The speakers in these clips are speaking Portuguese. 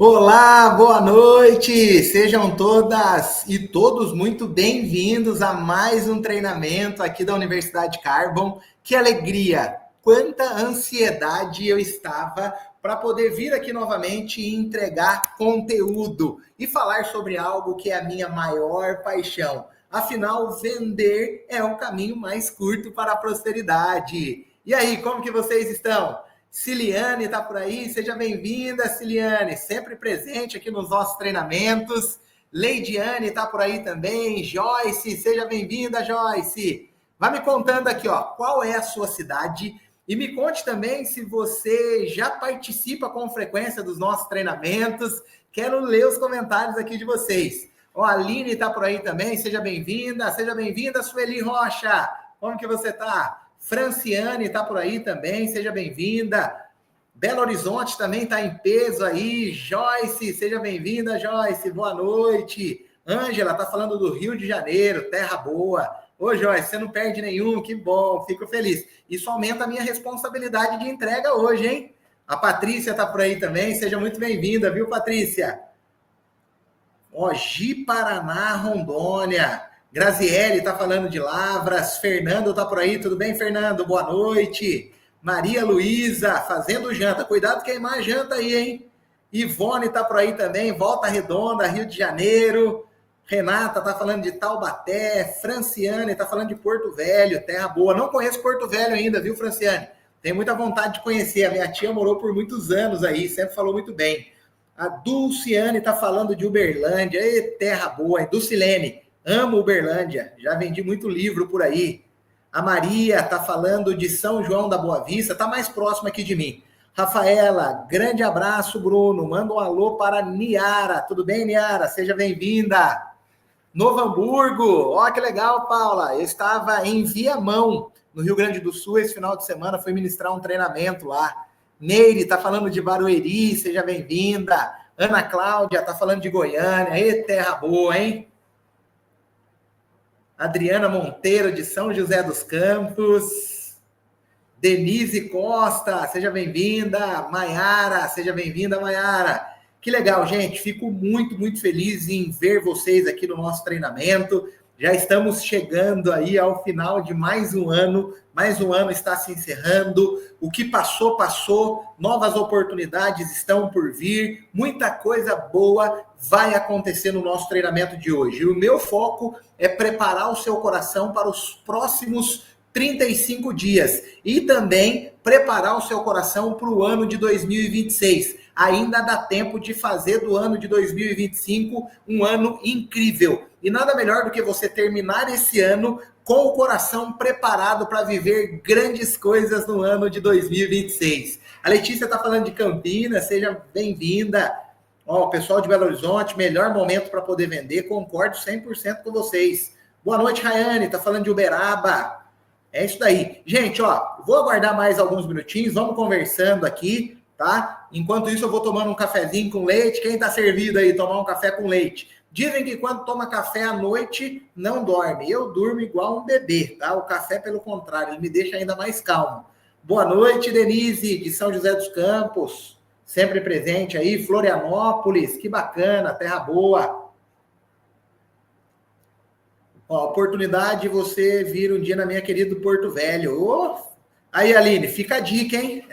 Olá, boa noite! Sejam todas e todos muito bem-vindos a mais um treinamento aqui da Universidade Carbon. Que alegria! Quanta ansiedade eu estava para poder vir aqui novamente e entregar conteúdo e falar sobre algo que é a minha maior paixão. Afinal, vender é o caminho mais curto para a prosperidade. E aí, como que vocês estão? Ciliane está por aí, seja bem-vinda, Ciliane, sempre presente aqui nos nossos treinamentos. Leidiane está por aí também, Joyce, seja bem-vinda, Joyce. Vai me contando aqui, ó, qual é a sua cidade e me conte também se você já participa com frequência dos nossos treinamentos. Quero ler os comentários aqui de vocês. Ó, a Aline está por aí também, seja bem-vinda, Sueli Rocha. Como que você está? Franciane está por aí também, seja bem-vinda. Belo Horizonte também está em peso aí. Joyce, seja bem-vinda, Joyce, boa noite. Ângela está falando do Rio de Janeiro, terra boa. Ô, Joyce, você não perde nenhum, que bom, fico feliz. Isso aumenta a minha responsabilidade de entrega hoje, hein? A Patrícia está por aí também, seja muito bem-vinda, viu, Patrícia? Ó, Ji Paraná, Rondônia. Graziele está falando de Lavras. Fernando está por aí. Tudo bem, Fernando? Boa noite. Maria Luísa, fazendo janta. Cuidado queimar a janta aí, hein? Ivone está por aí também. Volta Redonda, Rio de Janeiro. Renata está falando de Taubaté. Franciane está falando de Porto Velho, terra boa. Não conheço Porto Velho ainda, viu, Franciane? Tenho muita vontade de conhecer. A minha tia morou por muitos anos aí, sempre falou muito bem. A Dulciane está falando de Uberlândia. Ei, terra boa, hein? Dulcilene. Amo Uberlândia, já vendi muito livro por aí. A Maria está falando de São João da Boa Vista, está mais próximo aqui de mim. Rafaela, grande abraço, Bruno. Manda um alô para Niara. Tudo bem, Niara? Seja bem-vinda. Novo Hamburgo, ó que legal, Paula. Eu estava em Viamão, no Rio Grande do Sul, esse final de semana, fui ministrar um treinamento lá. Neire está falando de Barueri, seja bem-vinda. Ana Cláudia está falando de Goiânia. Ei, terra boa, hein? Adriana Monteiro, de São José dos Campos. Denise Costa, seja bem-vinda. Maiara, seja bem-vinda, Maiara. Que legal, gente. Fico muito, muito feliz em ver vocês aqui no nosso treinamento. Já estamos chegando aí ao final de mais um ano. Mais um ano está se encerrando. O que passou, passou. Novas oportunidades estão por vir. Muita coisa boa vai acontecer no nosso treinamento de hoje. E o meu foco é preparar o seu coração para os próximos 35 dias. E também preparar o seu coração para o ano de 2026. Ainda dá tempo de fazer do ano de 2025 um ano incrível. E nada melhor do que você terminar esse ano com o coração preparado para viver grandes coisas no ano de 2026. A Letícia está falando de Campinas, seja bem-vinda. Ó, o pessoal de Belo Horizonte, melhor momento para poder vender, concordo 100% com vocês. Boa noite, Rayane, está falando de Uberaba. É isso daí. Gente, ó, vou aguardar mais alguns minutinhos, vamos conversando aqui, tá? Enquanto isso, eu vou tomando um cafezinho com leite. Quem tá servido aí, tomar um café com leite? Dizem que quando toma café à noite, não dorme. Eu durmo igual um bebê, tá? O café, pelo contrário, ele me deixa ainda mais calmo. Boa noite, Denise, de São José dos Campos. Sempre presente aí. Florianópolis, que bacana, terra boa. Ó, oportunidade de você vir um dia na minha querida Porto Velho. Oh! Aí, Aline, fica a dica, hein?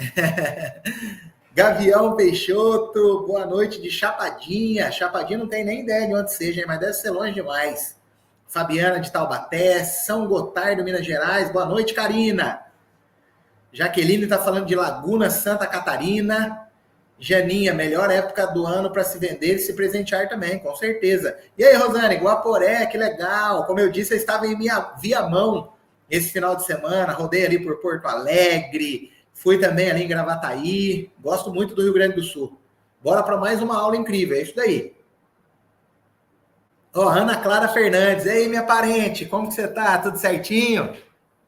Gavião Peixoto, boa noite de Chapadinha. Chapadinha não tem nem ideia de onde seja, mas deve ser longe demais. Fabiana de Taubaté, São Gotardo, Minas Gerais. Boa noite, Karina. Jaqueline está falando de Laguna, Santa Catarina. Janinha, melhor época do ano para se vender e se presentear também, com certeza. E aí, Rosane, Guaporé, que legal. Como eu disse, eu estava em Viamão esse final de semana, rodei ali por Porto Alegre, fui também ali em Gravataí. Gosto muito do Rio Grande do Sul. Bora para mais uma aula incrível, é isso daí. Ó, Ana Clara Fernandes. E aí, minha parente, como que você tá? Tudo certinho?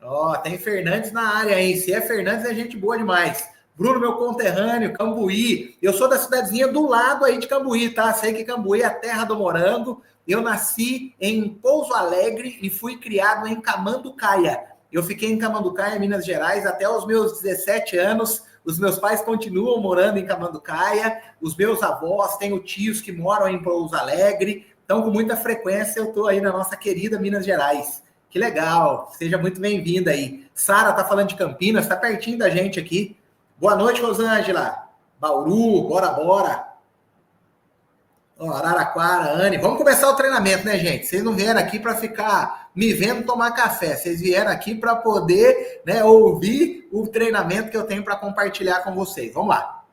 Ó, tem Fernandes na área, hein? Se é Fernandes, é gente boa demais. Bruno, meu conterrâneo, Cambuí. Eu sou da cidadezinha do lado aí de Cambuí, tá? Sei que Cambuí é a terra do morango. Eu nasci em Pouso Alegre e fui criado em Camanducaia. Eu fiquei em Camanducaia, Minas Gerais, até os meus 17 anos. Os meus pais continuam morando em Camanducaia, os meus avós, tenho tios que moram em Pouso Alegre, então com muita frequência eu estou aí na nossa querida Minas Gerais. Que legal, seja muito bem-vinda aí. Sara tá falando de Campinas, tá pertinho da gente aqui. Boa noite, Rosângela. Bauru, bora. Araraquara, Anne. Vamos começar o treinamento, né, gente? Vocês não vieram aqui para ficar me vendo tomar café. Vocês vieram aqui para poder, né, ouvir o treinamento que eu tenho para compartilhar com vocês. Vamos lá.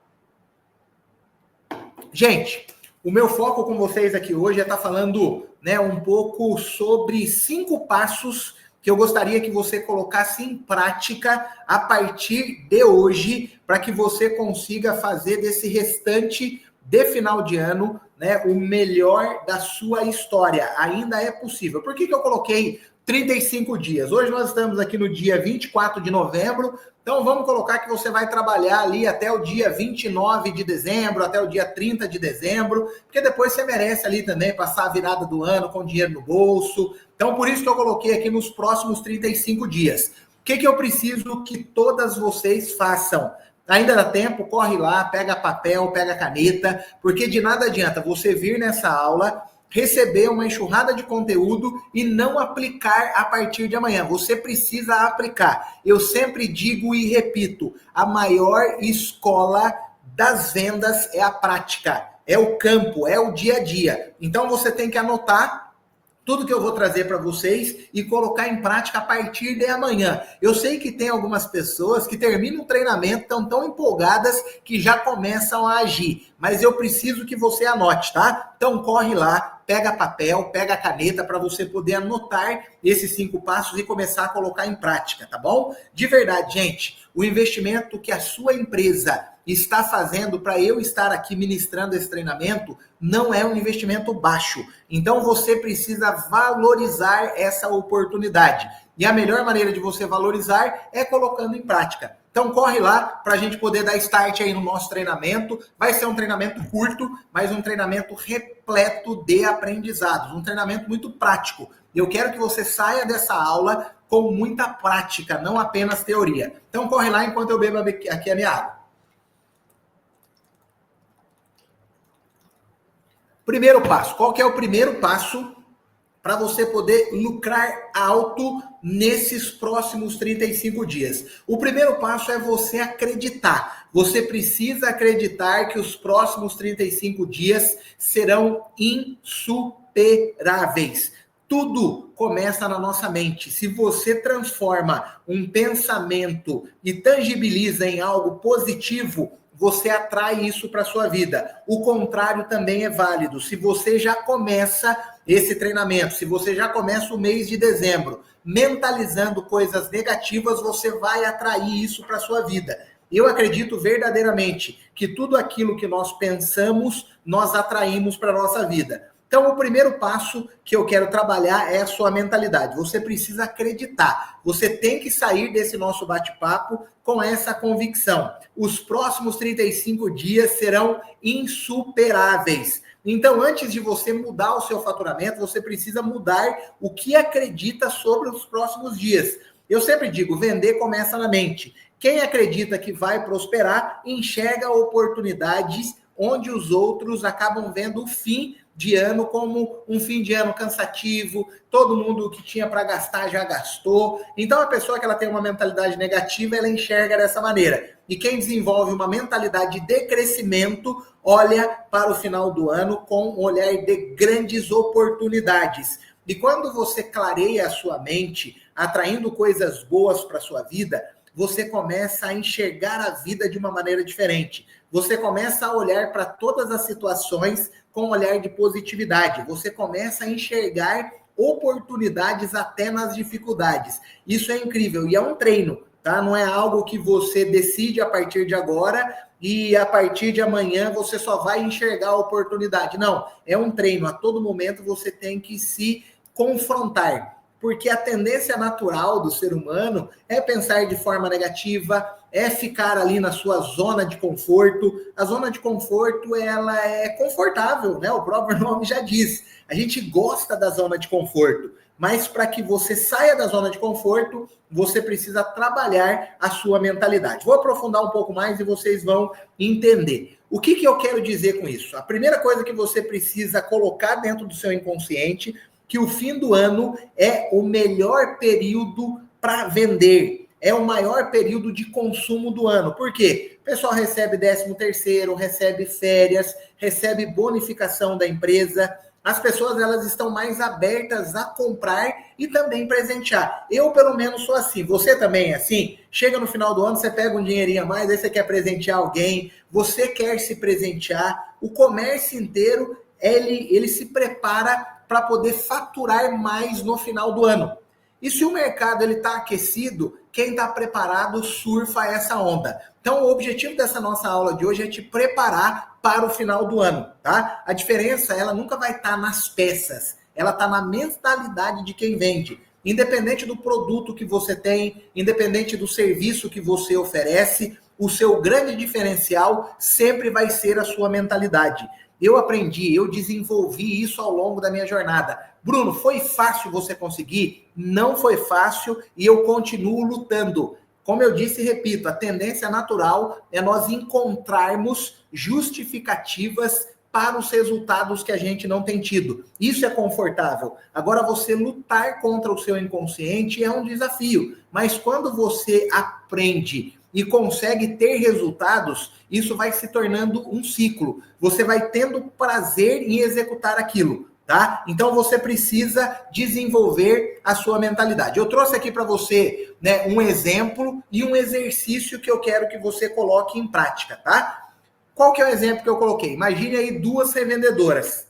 Gente, o meu foco com vocês aqui hoje é estar falando, né, um pouco sobre 5 passos que eu gostaria que você colocasse em prática a partir de hoje, para que você consiga fazer desse restante de final de ano, né, o melhor da sua história. Ainda é possível. Por que eu coloquei 35 dias? Hoje nós estamos aqui no dia 24 de novembro, então vamos colocar que você vai trabalhar ali até o dia 29 de dezembro, até o dia 30 de dezembro, porque depois você merece ali também passar a virada do ano com dinheiro no bolso. Então por isso que eu coloquei aqui nos próximos 35 dias. O que eu preciso que todas vocês façam? Ainda dá tempo, corre lá, pega papel, pega caneta, porque de nada adianta você vir nessa aula, receber uma enxurrada de conteúdo e não aplicar a partir de amanhã. Você precisa aplicar. Eu sempre digo e repito, a maior escola das vendas é a prática, é o campo, é o dia a dia. Então você tem que anotar tudo que eu vou trazer para vocês e colocar em prática a partir de amanhã. Eu sei que tem algumas pessoas que terminam o treinamento, estão tão empolgadas que já começam a agir. Mas eu preciso que você anote, tá? Então corre lá, pega papel, pega caneta para você poder anotar esses 5 passos e começar a colocar em prática, tá bom? De verdade, gente, o investimento que a sua empresa está fazendo para eu estar aqui ministrando esse treinamento não é um investimento baixo. Então você precisa valorizar essa oportunidade. E a melhor maneira de você valorizar é colocando em prática. Então corre lá para a gente poder dar start aí no nosso treinamento. Vai ser um treinamento curto, mas um treinamento repleto de aprendizados. Um treinamento muito prático. Eu quero que você saia dessa aula com muita prática, não apenas teoria. Então corre lá enquanto eu bebo aqui a minha água. Primeiro passo. Qual que é o primeiro passo para você poder lucrar alto nesses próximos 35 dias? O primeiro passo é você acreditar. Você precisa acreditar que os próximos 35 dias serão insuperáveis. Tudo começa na nossa mente. Se você transforma um pensamento e tangibiliza em algo positivo, você atrai isso para a sua vida. O contrário também é válido. Se você já começa esse treinamento, se você já começa o mês de dezembro, mentalizando coisas negativas, você vai atrair isso para a sua vida. Eu acredito verdadeiramente que tudo aquilo que nós pensamos, nós atraímos para a nossa vida. Então, o primeiro passo que eu quero trabalhar é a sua mentalidade. Você precisa acreditar. Você tem que sair desse nosso bate-papo com essa convicção. Os próximos 35 dias serão insuperáveis. Então, antes de você mudar o seu faturamento, você precisa mudar o que acredita sobre os próximos dias. Eu sempre digo, vender começa na mente. Quem acredita que vai prosperar, enxerga oportunidades onde os outros acabam vendo o fim de ano como um fim de ano cansativo, todo mundo que tinha para gastar já gastou. Então a pessoa que ela tem uma mentalidade negativa, ela enxerga dessa maneira. E quem desenvolve uma mentalidade de crescimento, olha para o final do ano com um olhar de grandes oportunidades. E quando você clareia a sua mente, atraindo coisas boas para a sua vida, você começa a enxergar a vida de uma maneira diferente. Você começa a olhar para todas as situações com um olhar de positividade. Você começa a enxergar oportunidades até nas dificuldades. Isso é incrível e é um treino, tá? Não é algo que você decide a partir de agora e a partir de amanhã você só vai enxergar a oportunidade. Não, é um treino. A todo momento você tem que se confrontar. Porque a tendência natural do ser humano é pensar de forma negativa, é ficar ali na sua zona de conforto. A zona de conforto, ela é confortável, né? O próprio nome já diz. A gente gosta da zona de conforto. mas para que você saia da zona de conforto, você precisa trabalhar a sua mentalidade. Vou aprofundar um pouco mais e vocês vão entender. O que eu quero dizer com isso? A primeira coisa que você precisa colocar dentro do seu inconsciente, que o fim do ano é o melhor período para vender. É o maior período de consumo do ano. Por quê? O pessoal recebe 13º, recebe férias, recebe bonificação da empresa. As pessoas, elas estão mais abertas a comprar e também presentear. Eu, pelo menos, sou assim. Você também é assim? Chega no final do ano, você pega um dinheirinho a mais, aí você quer presentear alguém, você quer se presentear. O comércio inteiro, ele se prepara para poder faturar mais no final do ano. E se o mercado está aquecido, quem está preparado surfa essa onda. Então, o objetivo dessa nossa aula de hoje é te preparar para o final do ano, tá? A diferença, ela nunca vai estar nas peças, ela está na mentalidade de quem vende. Independente do produto que você tem, independente do serviço que você oferece, o seu grande diferencial sempre vai ser a sua mentalidade. Eu aprendi, eu desenvolvi isso ao longo da minha jornada. Bruno, foi fácil você conseguir? Não foi fácil e eu continuo lutando. Como eu disse e repito, a tendência natural é nós encontrarmos justificativas para os resultados que a gente não tem tido. Isso é confortável. Agora, você lutar contra o seu inconsciente é um desafio. Mas quando você aprende e consegue ter resultados, isso vai se tornando um ciclo. Você vai tendo prazer em executar aquilo, tá? Então você precisa desenvolver a sua mentalidade. Eu trouxe aqui para você, né, um exemplo e um exercício que eu quero que você coloque em prática, tá? Qual que é o exemplo que eu coloquei? Imagine aí duas revendedoras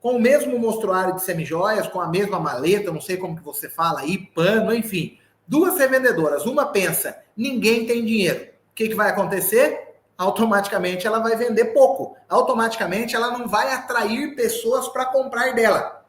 com o mesmo mostruário de semijoias, com a mesma maleta, não sei como que você fala aí, pano, enfim. Duas revendedoras, uma pensa, ninguém tem dinheiro. O que vai acontecer? Automaticamente ela vai vender pouco. Automaticamente ela não vai atrair pessoas para comprar dela.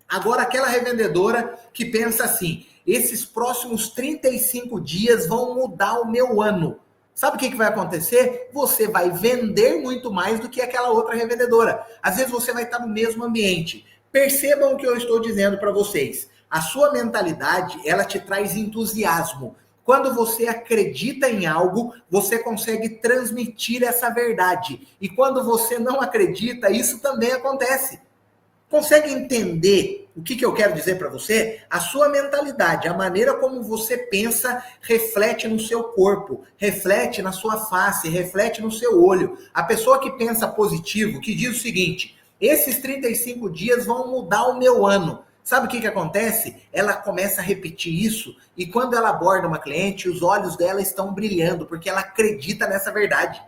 Agora, aquela revendedora que pensa assim, esses próximos 35 dias vão mudar o meu ano. Sabe o que vai acontecer? Você vai vender muito mais do que aquela outra revendedora. Às vezes você vai estar no mesmo ambiente. Percebam o que eu estou dizendo para vocês. A sua mentalidade, ela te traz entusiasmo. Quando você acredita em algo, você consegue transmitir essa verdade. E quando você não acredita, isso também acontece. Consegue entender o que eu quero dizer para você? A sua mentalidade, a maneira como você pensa, reflete no seu corpo, reflete na sua face, reflete no seu olho. A pessoa que pensa positivo, que diz o seguinte, esses 35 dias vão mudar o meu ano. Sabe o que acontece? Ela começa a repetir isso e quando ela aborda uma cliente, os olhos dela estão brilhando, porque ela acredita nessa verdade.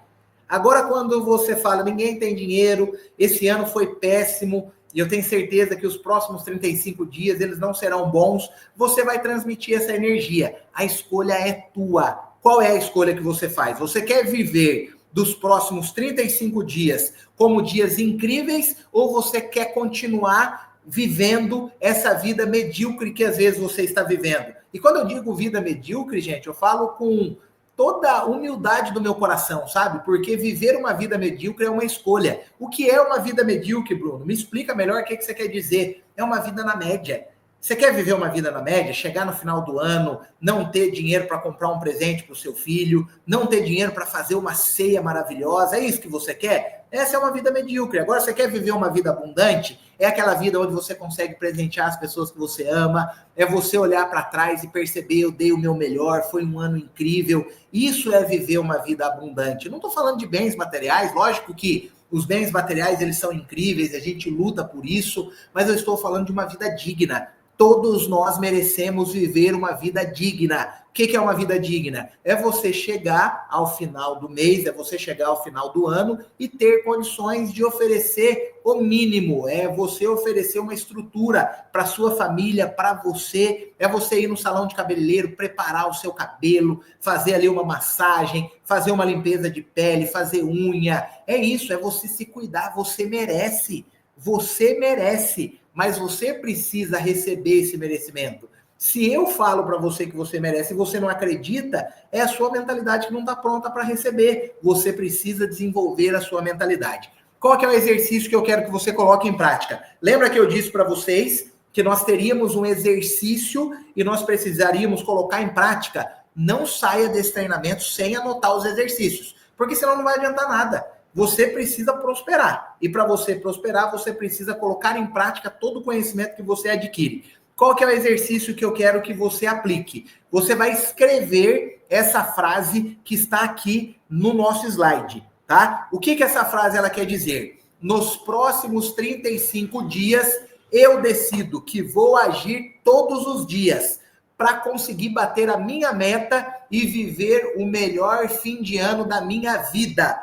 Agora, quando você fala, ninguém tem dinheiro, esse ano foi péssimo, e eu tenho certeza que os próximos 35 dias eles não serão bons, você vai transmitir essa energia. A escolha é tua. Qual é a escolha que você faz? Você quer viver dos próximos 35 dias como dias incríveis ou você quer continuar vivendo essa vida medíocre que às vezes você está vivendo? E quando eu digo vida medíocre, gente, eu falo com toda a humildade do meu coração, sabe? Porque viver uma vida medíocre é uma escolha. O que é uma vida medíocre, Bruno? Me explica melhor o que você quer dizer. É uma vida na média. Você quer viver uma vida na média? Chegar no final do ano, não ter dinheiro para comprar um presente para o seu filho, não ter dinheiro para fazer uma ceia maravilhosa, é isso que você quer? Essa é uma vida medíocre. Agora, você quer viver uma vida abundante? É aquela vida onde você consegue presentear as pessoas que você ama, é você olhar para trás e perceber, eu dei o meu melhor, foi um ano incrível. Isso é viver uma vida abundante. Eu não estou falando de bens materiais, lógico que os bens materiais eles são incríveis, a gente luta por isso, mas eu estou falando de uma vida digna. Todos nós merecemos viver uma vida digna. O que é uma vida digna? É você chegar ao final do mês, é você chegar ao final do ano e ter condições de oferecer o mínimo. É você oferecer uma estrutura para sua família, para você. É você ir no salão de cabeleireiro, preparar o seu cabelo, fazer ali uma massagem, fazer uma limpeza de pele, fazer unha. É isso, é você se cuidar. Você merece. Você merece. Mas você precisa receber esse merecimento. Se eu falo para você que você merece e você não acredita, é a sua mentalidade que não está pronta para receber. Você precisa desenvolver a sua mentalidade. Qual que é o exercício que eu quero que você coloque em prática? Lembra que eu disse para vocês que nós teríamos um exercício e nós precisaríamos colocar em prática, não saia desse treinamento sem anotar os exercícios, porque senão não vai adiantar nada. Você precisa prosperar. E para você prosperar, você precisa colocar em prática todo o conhecimento que você adquire. Qual que é o exercício que eu quero que você aplique? Você vai escrever essa frase que está aqui no nosso slide, tá? O que essa frase ela quer dizer? Nos próximos 35 dias, eu decido que vou agir todos os dias para conseguir bater a minha meta e viver o melhor fim de ano da minha vida.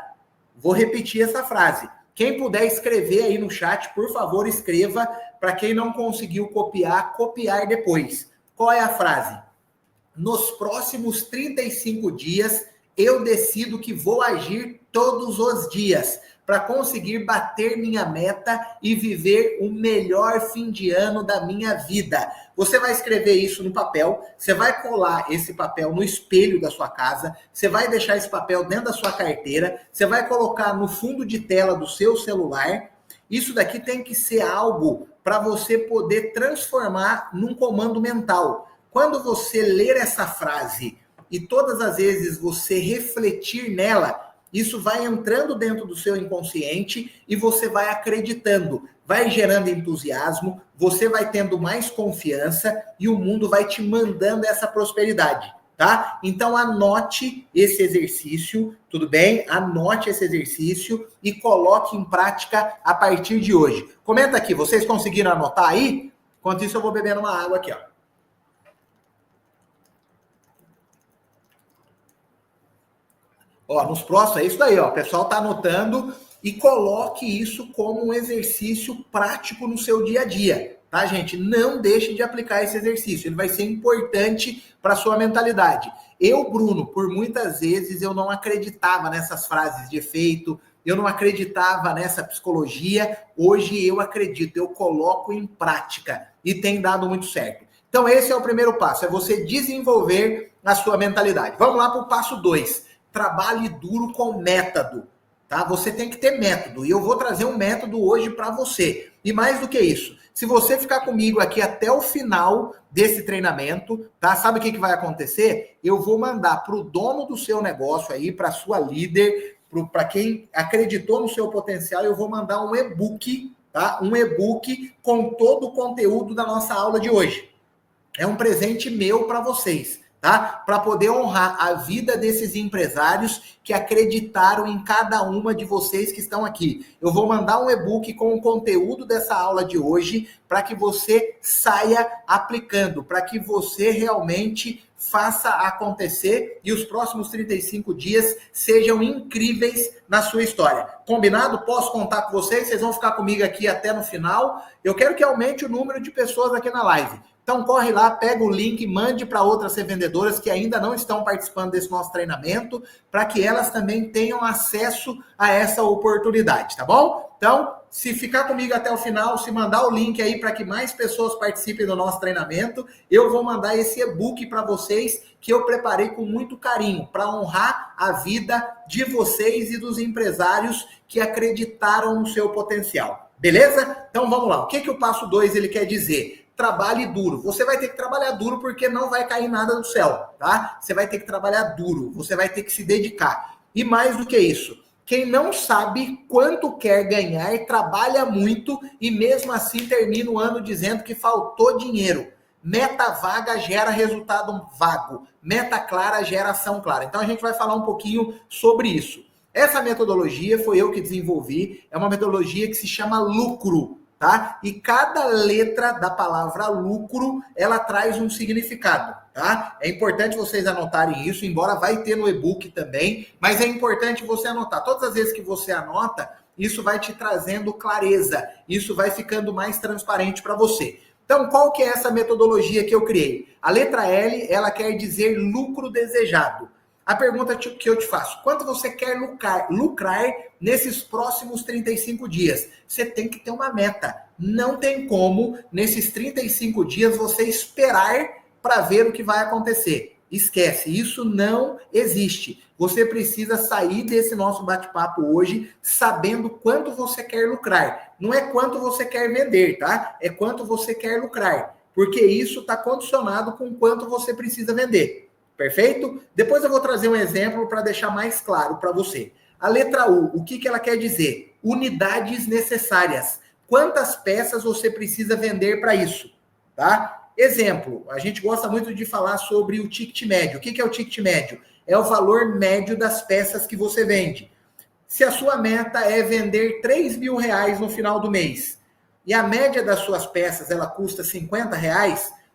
Vou repetir essa frase. Quem puder escrever aí no chat, por favor, escreva. Para quem não conseguiu copiar, copiar depois. Qual é a frase? Nos próximos 35 dias, eu decido que vou agir todos os dias para conseguir bater minha meta e viver o melhor fim de ano da minha vida. Você vai escrever isso no papel, você vai colar esse papel no espelho da sua casa, você vai deixar esse papel dentro da sua carteira, você vai colocar no fundo de tela do seu celular. Isso daqui tem que ser algo para você poder transformar num comando mental. Quando você ler essa frase e todas as vezes você refletir nela, isso vai entrando dentro do seu inconsciente e você vai acreditando, vai gerando entusiasmo, você vai tendo mais confiança e o mundo vai te mandando essa prosperidade, tá? Então anote esse exercício, tudo bem? Anote esse exercício e coloque em prática a partir de hoje. Comenta aqui, vocês conseguiram anotar aí? Enquanto isso eu vou bebendo uma água aqui, ó. Ó, nos próximos, é isso daí, ó. O pessoal tá anotando e coloque isso como um exercício prático no seu dia a dia, tá, gente? Não deixe de aplicar esse exercício, ele vai ser importante para sua mentalidade. Eu, Bruno, por muitas vezes eu não acreditava nessas frases de efeito, eu não acreditava nessa psicologia, hoje eu acredito, eu coloco em prática e tem dado muito certo. Então esse é o primeiro passo, é você desenvolver a sua mentalidade. Vamos lá para o passo 2. Trabalhe duro com método, tá? Você tem que ter método e eu vou trazer um método hoje para você. E mais do que isso, se você ficar comigo aqui até o final desse treinamento, tá? Sabe o que vai acontecer? Eu vou mandar para o dono do seu negócio aí, para sua líder, para quem acreditou no seu potencial, eu vou mandar um e-book, tá? Um e-book com todo o conteúdo da nossa aula de hoje. É um presente meu para vocês, tá? Para poder honrar a vida desses empresários que acreditaram em cada uma de vocês que estão aqui. Eu vou mandar um e-book com o conteúdo dessa aula de hoje para que você saia aplicando, para que você realmente faça acontecer e os próximos 35 dias sejam incríveis na sua história. Combinado? Posso contar com vocês? Vocês vão ficar comigo aqui até no final. Eu quero que aumente o número de pessoas aqui na live. Então corre lá, pega o link, mande para outras revendedoras que ainda não estão participando desse nosso treinamento, para que elas também tenham acesso a essa oportunidade, tá bom? Então, se ficar comigo até o final, se mandar o link aí para que mais pessoas participem do nosso treinamento, eu vou mandar esse e-book para vocês que eu preparei com muito carinho para honrar a vida de vocês e dos empresários que acreditaram no seu potencial. Beleza? Então vamos lá. O que o passo 2 ele quer dizer? Trabalhe duro. Você vai ter que trabalhar duro porque não vai cair nada do céu, tá? Você vai ter que trabalhar duro, você vai ter que se dedicar. E mais do que isso, quem não sabe quanto quer ganhar, trabalha muito e mesmo assim termina o ano dizendo que faltou dinheiro. Meta vaga gera resultado vago. Meta clara gera ação clara. Então a gente vai falar um pouquinho sobre isso. Essa metodologia foi eu que desenvolvi, é uma metodologia que se chama lucro. Tá? E cada letra da palavra lucro, ela traz um significado, tá? É importante vocês anotarem isso, embora vai ter no e-book também, mas é importante você anotar. Todas as vezes que você anota, isso vai te trazendo clareza, isso vai ficando mais transparente para você. Então, qual que é essa metodologia que eu criei? A letra L, ela quer dizer lucro desejado. A pergunta que eu te faço, quanto você quer lucrar nesses próximos 35 dias? Você tem que ter uma meta. Não tem como, nesses 35 dias, você esperar para ver o que vai acontecer. Esquece, isso não existe. Você precisa sair desse nosso bate-papo hoje sabendo quanto você quer lucrar. Não é quanto você quer vender, tá? É quanto você quer lucrar. Porque isso está condicionado com quanto você precisa vender. Perfeito? Depois eu vou trazer um exemplo para deixar mais claro para você. A letra U, o que ela quer dizer? Unidades necessárias. Quantas peças você precisa vender para isso? Tá? Exemplo, a gente gosta muito de falar sobre o ticket médio. O que é o ticket médio? É o valor médio das peças que você vende. Se a sua meta é vender R$ 3.000 no final do mês e a média das suas peças ela custa R$ 50,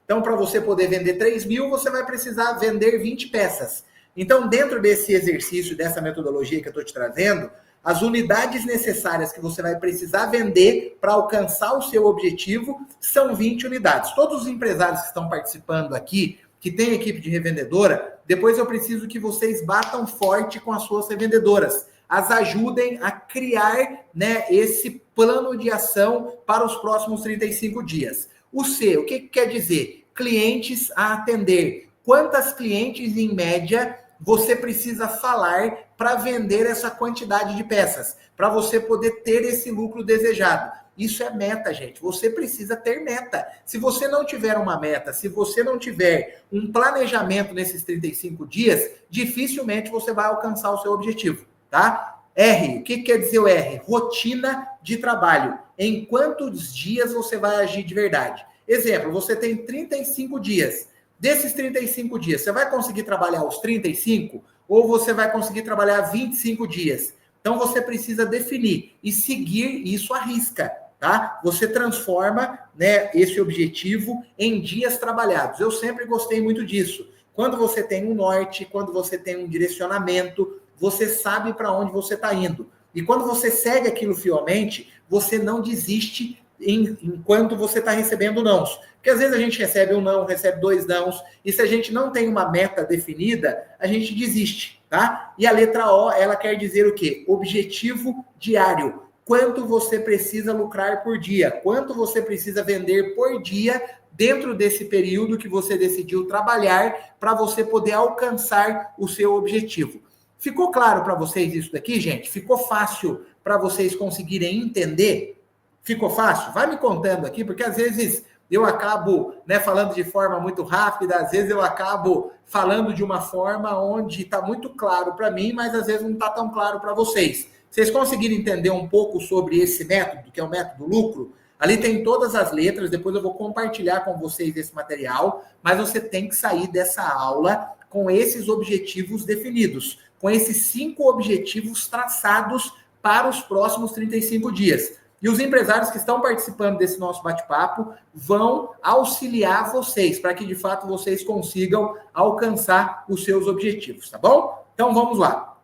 então para você poder vender 3.000, você vai precisar vender 20 peças. Então, dentro desse exercício, dessa metodologia que eu estou te trazendo, as unidades necessárias que você vai precisar vender para alcançar o seu objetivo são 20 unidades. Todos os empresários que estão participando aqui, que tem equipe de revendedora, depois eu preciso que vocês batam forte com as suas revendedoras. As ajudem a criar, né, esse plano de ação para os próximos 35 dias. O C, o que quer dizer? Clientes a atender. Quantas clientes, em média, você precisa falar para vender essa quantidade de peças, para você poder ter esse lucro desejado. Isso é meta, gente. Você precisa ter meta. Se você não tiver uma meta, se você não tiver um planejamento nesses 35 dias, dificilmente você vai alcançar o seu objetivo, tá? R, o que quer dizer o R? Rotina de trabalho. Em quantos dias você vai agir de verdade? Exemplo, você tem 35 dias. Desses 35 dias, você vai conseguir trabalhar os 35 ou você vai conseguir trabalhar 25 dias? Então, você precisa definir e seguir isso à risca, tá? Você transforma, né, esse objetivo em dias trabalhados. Eu sempre gostei muito disso. Quando você tem um norte, quando você tem um direcionamento, você sabe para onde você está indo. E quando você segue aquilo fielmente, você não desiste enquanto você está recebendo nãos. Porque às vezes a gente recebe um não, recebe 2 nãos, e se a gente não tem uma meta definida, a gente desiste, tá? E a letra O, ela quer dizer o quê? Objetivo diário. Quanto você precisa lucrar por dia? Quanto você precisa vender por dia dentro desse período que você decidiu trabalhar para você poder alcançar o seu objetivo? Ficou claro para vocês isso daqui, gente? Ficou fácil para vocês conseguirem entender? Ficou fácil? Vai me contando aqui, porque às vezes eu acabo, né, falando de forma muito rápida, às vezes eu acabo falando de uma forma onde está muito claro para mim, mas às vezes não está tão claro para vocês. Vocês conseguiram entender um pouco sobre esse método, que é o método lucro? Ali tem todas as letras, depois eu vou compartilhar com vocês esse material, mas você tem que sair dessa aula com esses objetivos definidos, com esses 5 objetivos traçados para os próximos 35 dias. E os empresários que estão participando desse nosso bate-papo vão auxiliar vocês para que, de fato, vocês consigam alcançar os seus objetivos, tá bom? Então, vamos lá.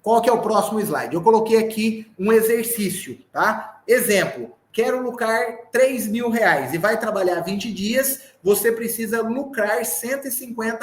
Qual que é o próximo slide? Eu coloquei aqui um exercício, tá? Exemplo, quero lucrar R$ 3.000 e vai trabalhar 20 dias, você precisa lucrar R$ 150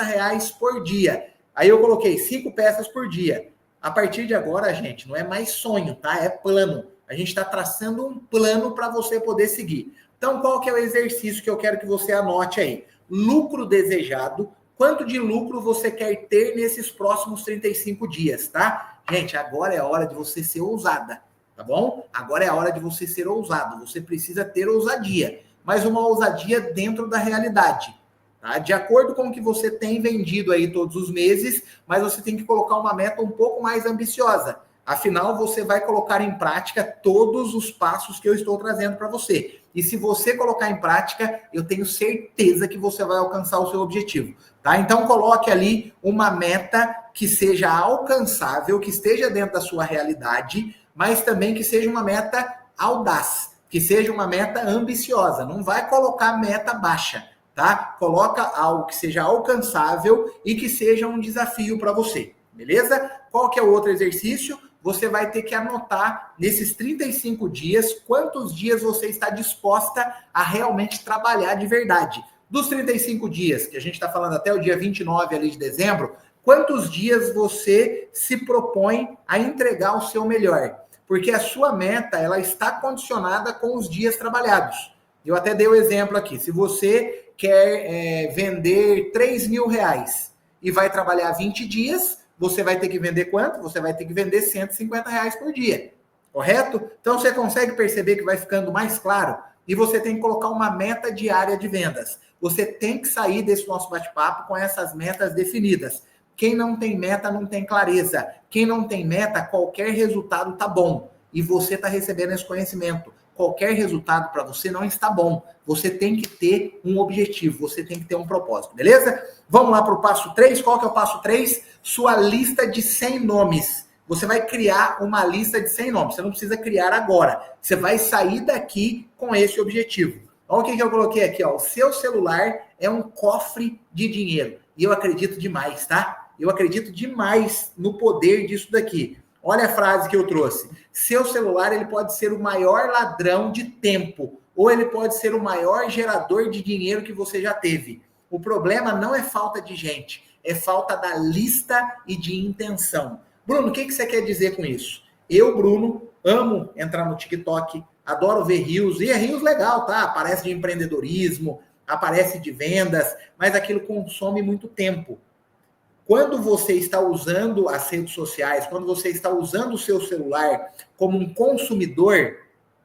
por dia. Aí eu coloquei 5 peças por dia. A partir de agora, gente, não é mais sonho, tá? É plano. A gente está traçando um plano para você poder seguir. Então, qual que é o exercício que eu quero que você anote aí? Lucro desejado. Quanto de lucro você quer ter nesses próximos 35 dias, tá? Gente, agora é a hora de você ser ousada, tá bom? Agora é a hora de você ser ousado. Você precisa ter ousadia, mas uma ousadia dentro da realidade, tá? De acordo com o que você tem vendido aí todos os meses, mas você tem que colocar uma meta um pouco mais ambiciosa. Afinal, você vai colocar em prática todos os passos que eu estou trazendo para você. E se você colocar em prática, eu tenho certeza que você vai alcançar o seu objetivo, tá? Então, coloque ali uma meta que seja alcançável, que esteja dentro da sua realidade, mas também que seja uma meta audaz, que seja uma meta ambiciosa. Não vai colocar meta baixa, tá? Coloca algo que seja alcançável e que seja um desafio para você, beleza? Qual que é o outro exercício? Você vai ter que anotar nesses 35 dias quantos dias você está disposta a realmente trabalhar de verdade. Dos 35 dias, que a gente está falando até o dia 29 ali de dezembro, quantos dias você se propõe a entregar o seu melhor? Porque a sua meta, ela está condicionada com os dias trabalhados. Eu até dei o exemplo aqui. Se você quer vender R$ 3.000 e vai trabalhar 20 dias, você vai ter que vender quanto? Você vai ter que vender R$ 150 por dia, correto? Então você consegue perceber que vai ficando mais claro? E você tem que colocar uma meta diária de vendas. Você tem que sair desse nosso bate-papo com essas metas definidas. Quem não tem meta não tem clareza. Quem não tem meta, qualquer resultado tá bom. E você está recebendo esse conhecimento. Qualquer resultado para você não está bom. Você tem que ter um objetivo, você tem que ter um propósito, beleza? Vamos lá para o passo 3. Qual que é o passo 3? Sua lista de 100 nomes. Você vai criar uma lista de 100 nomes. Você não precisa criar agora. Você vai sair daqui com esse objetivo. Olha o que eu coloquei aqui, ó. O seu celular é um cofre de dinheiro. E eu acredito demais, tá? Eu acredito demais no poder disso daqui. Olha a frase que eu trouxe. Seu celular, ele pode ser o maior ladrão de tempo, ou ele pode ser o maior gerador de dinheiro que você já teve. O problema não é falta de gente, é falta da lista e de intenção. Bruno, o que você quer dizer com isso? Eu, Bruno, amo entrar no TikTok, adoro ver Reels, e é Reels legal, tá? Aparece de empreendedorismo, aparece de vendas, mas aquilo consome muito tempo. Quando você está usando as redes sociais, quando você está usando o seu celular como um consumidor,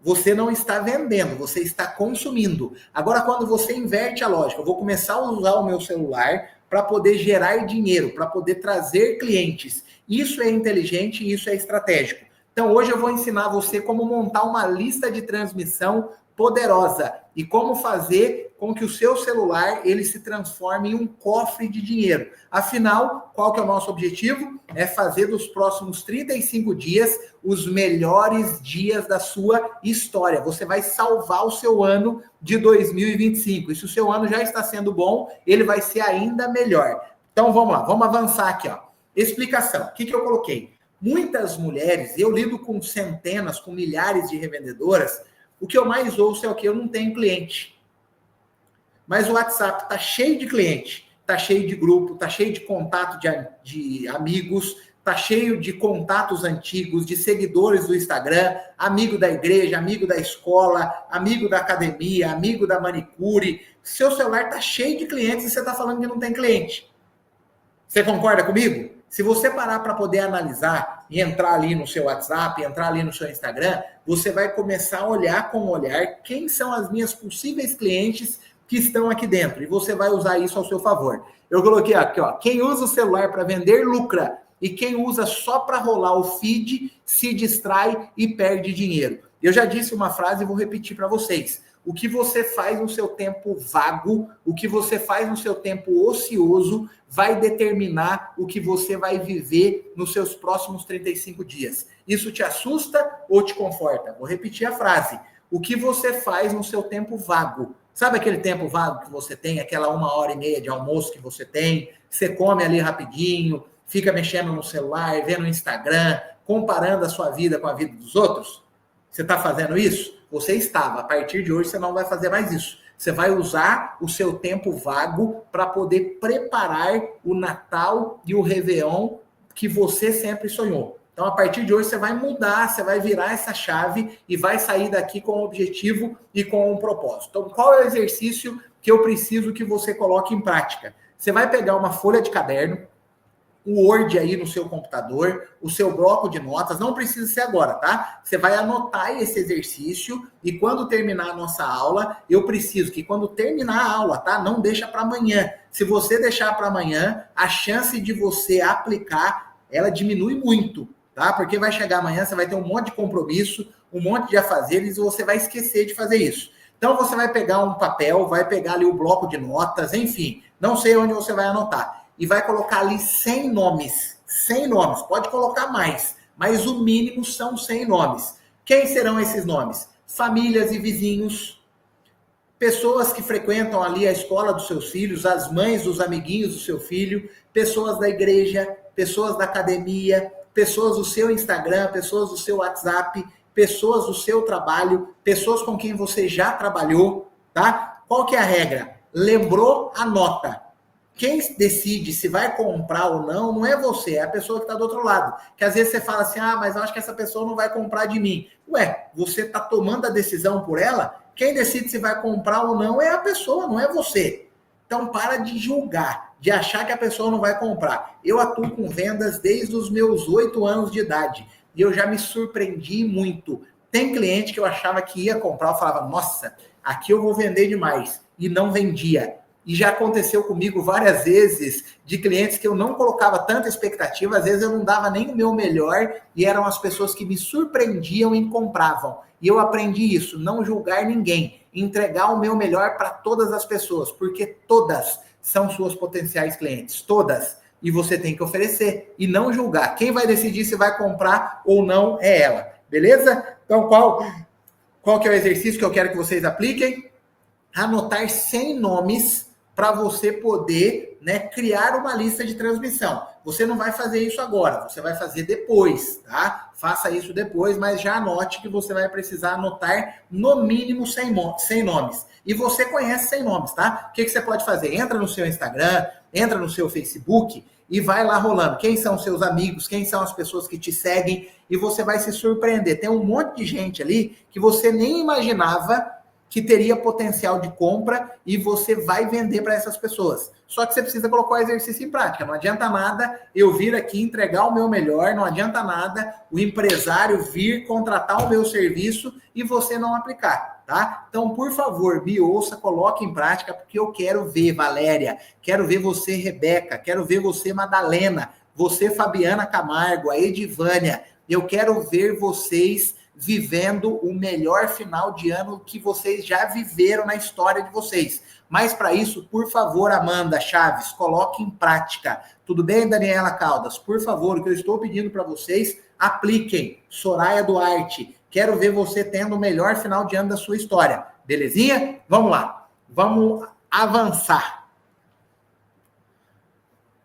você não está vendendo, você está consumindo. Agora, quando você inverte a lógica, eu vou começar a usar o meu celular para poder gerar dinheiro, para poder trazer clientes. Isso é inteligente e isso é estratégico. Então, hoje eu vou ensinar você como montar uma lista de transmissão poderosa e como fazer com que o seu celular ele se transforme em um cofre de dinheiro. Afinal, qual que é o nosso objetivo? É fazer dos próximos 35 dias os melhores dias da sua história. Você vai salvar o seu ano de 2025. E se o seu ano já está sendo bom, ele vai ser ainda melhor. Então vamos lá, vamos avançar aqui, ó. Explicação. O que eu coloquei? Muitas mulheres, eu lido com centenas, com milhares de revendedoras, o que eu mais ouço é o que? Eu não tenho cliente. Mas o WhatsApp está cheio de cliente, está cheio de grupo, está cheio de contato de amigos, está cheio de contatos antigos, de seguidores do Instagram, amigo da igreja, amigo da escola, amigo da academia, amigo da manicure. Seu celular está cheio de clientes e você está falando que não tem cliente. Você concorda comigo? Se você parar para poder analisar e entrar ali no seu WhatsApp, entrar ali no seu Instagram, você vai começar a olhar com o olhar quem são as minhas possíveis clientes que estão aqui dentro. E você vai usar isso ao seu favor. Eu coloquei aqui, ó, quem usa o celular para vender, lucra. E quem usa só para rolar o feed, se distrai e perde dinheiro. Eu já disse uma frase e vou repetir para vocês. O que você faz no seu tempo vago, o que você faz no seu tempo ocioso, vai determinar o que você vai viver nos seus próximos 35 dias. Isso te assusta ou te conforta? Vou repetir a frase. O que você faz no seu tempo vago? Sabe aquele tempo vago que você tem, aquela 1h30 de almoço que você tem, você come ali rapidinho, fica mexendo no celular, vendo no Instagram, comparando a sua vida com a vida dos outros? Você está fazendo isso? Você estava. A partir de hoje, você não vai fazer mais isso. Você vai usar o seu tempo vago para poder preparar o Natal e o Réveillon que você sempre sonhou. Então, a partir de hoje, você vai mudar, você vai virar essa chave e vai sair daqui com um objetivo e com um propósito. Então, qual é o exercício que eu preciso que você coloque em prática? Você vai pegar uma folha de caderno, o Word aí no seu computador, o seu bloco de notas, não precisa ser agora, tá? Você vai anotar esse exercício e quando terminar a nossa aula, eu preciso que quando terminar a aula, tá? Não deixa para amanhã. Se você deixar para amanhã, a chance de você aplicar, ela diminui muito, tá? Porque vai chegar amanhã, você vai ter um monte de compromisso, um monte de afazeres e você vai esquecer de fazer isso. Então você vai pegar um papel, vai pegar ali o bloco de notas, enfim, não sei onde você vai anotar. E vai colocar ali 100 nomes. 100 nomes. Pode colocar mais, mas o mínimo são 100 nomes. Quem serão esses nomes? Famílias e vizinhos, pessoas que frequentam ali a escola dos seus filhos, as mães dos amiguinhos do seu filho, pessoas da igreja, pessoas da academia, pessoas do seu Instagram, pessoas do seu WhatsApp, pessoas do seu trabalho, pessoas com quem você já trabalhou, tá? Qual que é a regra? Lembrou, anota. Quem decide se vai comprar ou não é você, é a pessoa que está do outro lado. Que às vezes você fala assim, mas eu acho que essa pessoa não vai comprar de mim. Ué, você está tomando a decisão por ela? Quem decide se vai comprar ou não é a pessoa, não é você. Então, para de julgar, de achar que a pessoa não vai comprar. Eu atuo com vendas desde os meus 8 anos de idade e eu já me surpreendi muito. Tem cliente que eu achava que ia comprar, eu falava, nossa, aqui eu vou vender demais. E não vendia. E já aconteceu comigo várias vezes de clientes que eu não colocava tanta expectativa, às vezes eu não dava nem o meu melhor e eram as pessoas que me surpreendiam e compravam. E eu aprendi isso, não julgar ninguém, entregar o meu melhor para todas as pessoas, porque todas são suas potenciais clientes, todas. E você tem que oferecer e não julgar. Quem vai decidir se vai comprar ou não é ela, beleza? Então, qual que é o exercício que eu quero que vocês apliquem? Anotar 100 nomes para você poder, né, criar uma lista de transmissão. Você não vai fazer isso agora, você vai fazer depois, tá? Faça isso depois, mas já anote que você vai precisar anotar no mínimo 100 nomes. E você conhece 100 nomes, tá? O que você pode fazer? Entra no seu Instagram, entra no seu Facebook e vai lá rolando. Quem são seus amigos, quem são as pessoas que te seguem, e você vai se surpreender. Tem um monte de gente ali que você nem imaginava que teria potencial de compra e você vai vender para essas pessoas. Só que você precisa colocar o exercício em prática. Não adianta nada eu vir aqui entregar o meu melhor, não adianta nada o empresário vir contratar o meu serviço e você não aplicar, tá? Então, por favor, me ouça, coloque em prática, porque eu quero ver, Valéria, quero ver você, Rebeca, quero ver você, Madalena, você, Fabiana Camargo, a Edivânia, eu quero ver vocês vivendo o melhor final de ano que vocês já viveram na história de vocês. Mas para isso, por favor, Amanda Chaves, coloque em prática. Tudo bem, Daniela Caldas? Por favor, o que eu estou pedindo para vocês, apliquem. Soraya Duarte, quero ver você tendo o melhor final de ano da sua história. Belezinha? Vamos lá. Vamos avançar.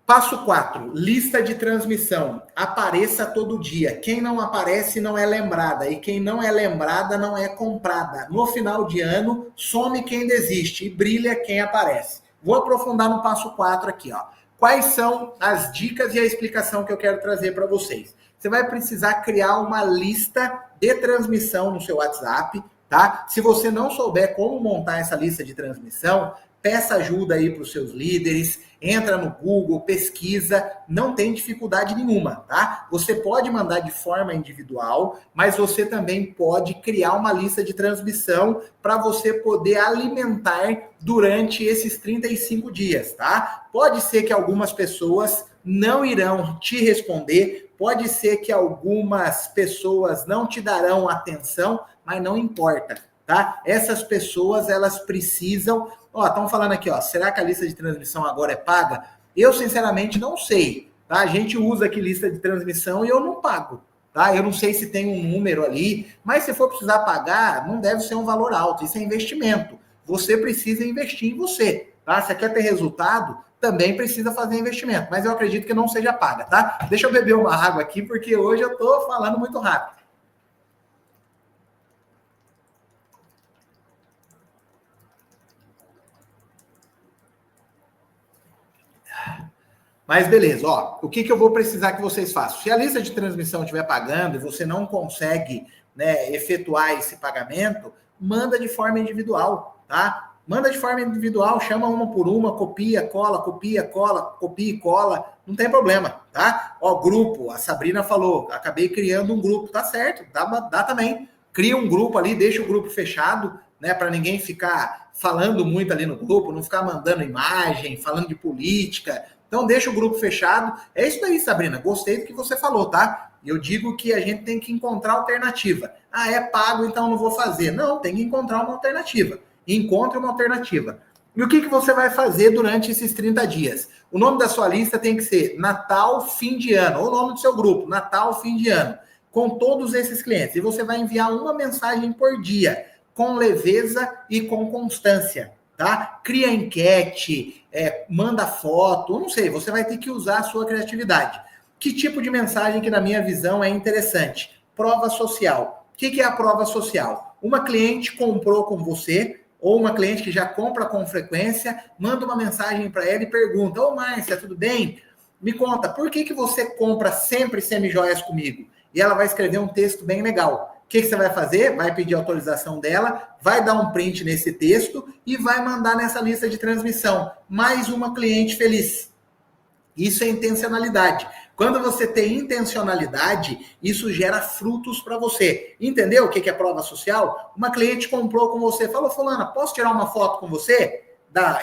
Passo 4, lista de transmissão. Apareça todo dia. Quem não aparece não é lembrada. E quem não é lembrada não é comprada. No final de ano, some quem desiste e brilha quem aparece. Vou aprofundar no passo 4 aqui, ó. Quais são as dicas e a explicação que eu quero trazer para vocês? Você vai precisar criar uma lista de transmissão no seu WhatsApp, tá? Se você não souber como montar essa lista de transmissão, peça ajuda aí para os seus líderes, entra no Google, pesquisa, não tem dificuldade nenhuma, tá? Você pode mandar de forma individual, mas você também pode criar uma lista de transmissão para você poder alimentar durante esses 35 dias, tá? Pode ser que algumas pessoas não irão te responder, pode ser que algumas pessoas não te darão atenção, mas não importa, tá? Essas pessoas, elas precisam... Ó, estão falando aqui, ó, será que a lista de transmissão agora é paga? Eu, sinceramente, não sei, tá? A gente usa aqui lista de transmissão e eu não pago, tá? Eu não sei se tem um número ali, mas se for precisar pagar, não deve ser um valor alto, isso é investimento. Você precisa investir em você, tá? Se quer ter resultado, também precisa fazer investimento, mas eu acredito que não seja paga, tá? Deixa eu beber uma água aqui, porque hoje eu tô falando muito rápido. Mas beleza, ó, o que eu vou precisar que vocês façam? Se a lista de transmissão estiver pagando e você não consegue, né, efetuar esse pagamento, manda de forma individual, tá? Manda de forma individual, chama uma por uma, copia, cola, copia, cola, copia e cola, não tem problema, tá? Ó, grupo, a Sabrina falou, acabei criando um grupo, tá certo, dá também. Cria um grupo ali, deixa o grupo fechado, né, para ninguém ficar falando muito ali no grupo, não ficar mandando imagem, falando de política. Então, deixa o grupo fechado. É isso aí, Sabrina. Gostei do que você falou, tá? Eu digo que a gente tem que encontrar alternativa. Ah, é pago, então não vou fazer. Não, tem que encontrar uma alternativa. Encontre uma alternativa. E o que você vai fazer durante esses 30 dias? O nome da sua lista tem que ser Natal, fim de ano. Ou o nome do seu grupo, Natal, fim de ano. Com todos esses clientes. E você vai enviar uma mensagem por dia, com leveza e com constância. Tá? Cria enquete, manda foto, não sei, você vai ter que usar a sua criatividade. Que tipo de mensagem que, na minha visão, é interessante? Prova social. O que é a prova social? Uma cliente comprou com você, ou uma cliente que já compra com frequência, manda uma mensagem para ela e pergunta, ô Márcia, tudo bem? Me conta, por que você compra sempre semijoias comigo? E ela vai escrever um texto bem legal. O que você vai fazer? Vai pedir autorização dela, vai dar um print nesse texto e vai mandar nessa lista de transmissão. Mais uma cliente feliz. Isso é intencionalidade. Quando você tem intencionalidade, isso gera frutos para você. Entendeu o que é prova social? Uma cliente comprou com você, falou, fulana, posso tirar uma foto com você?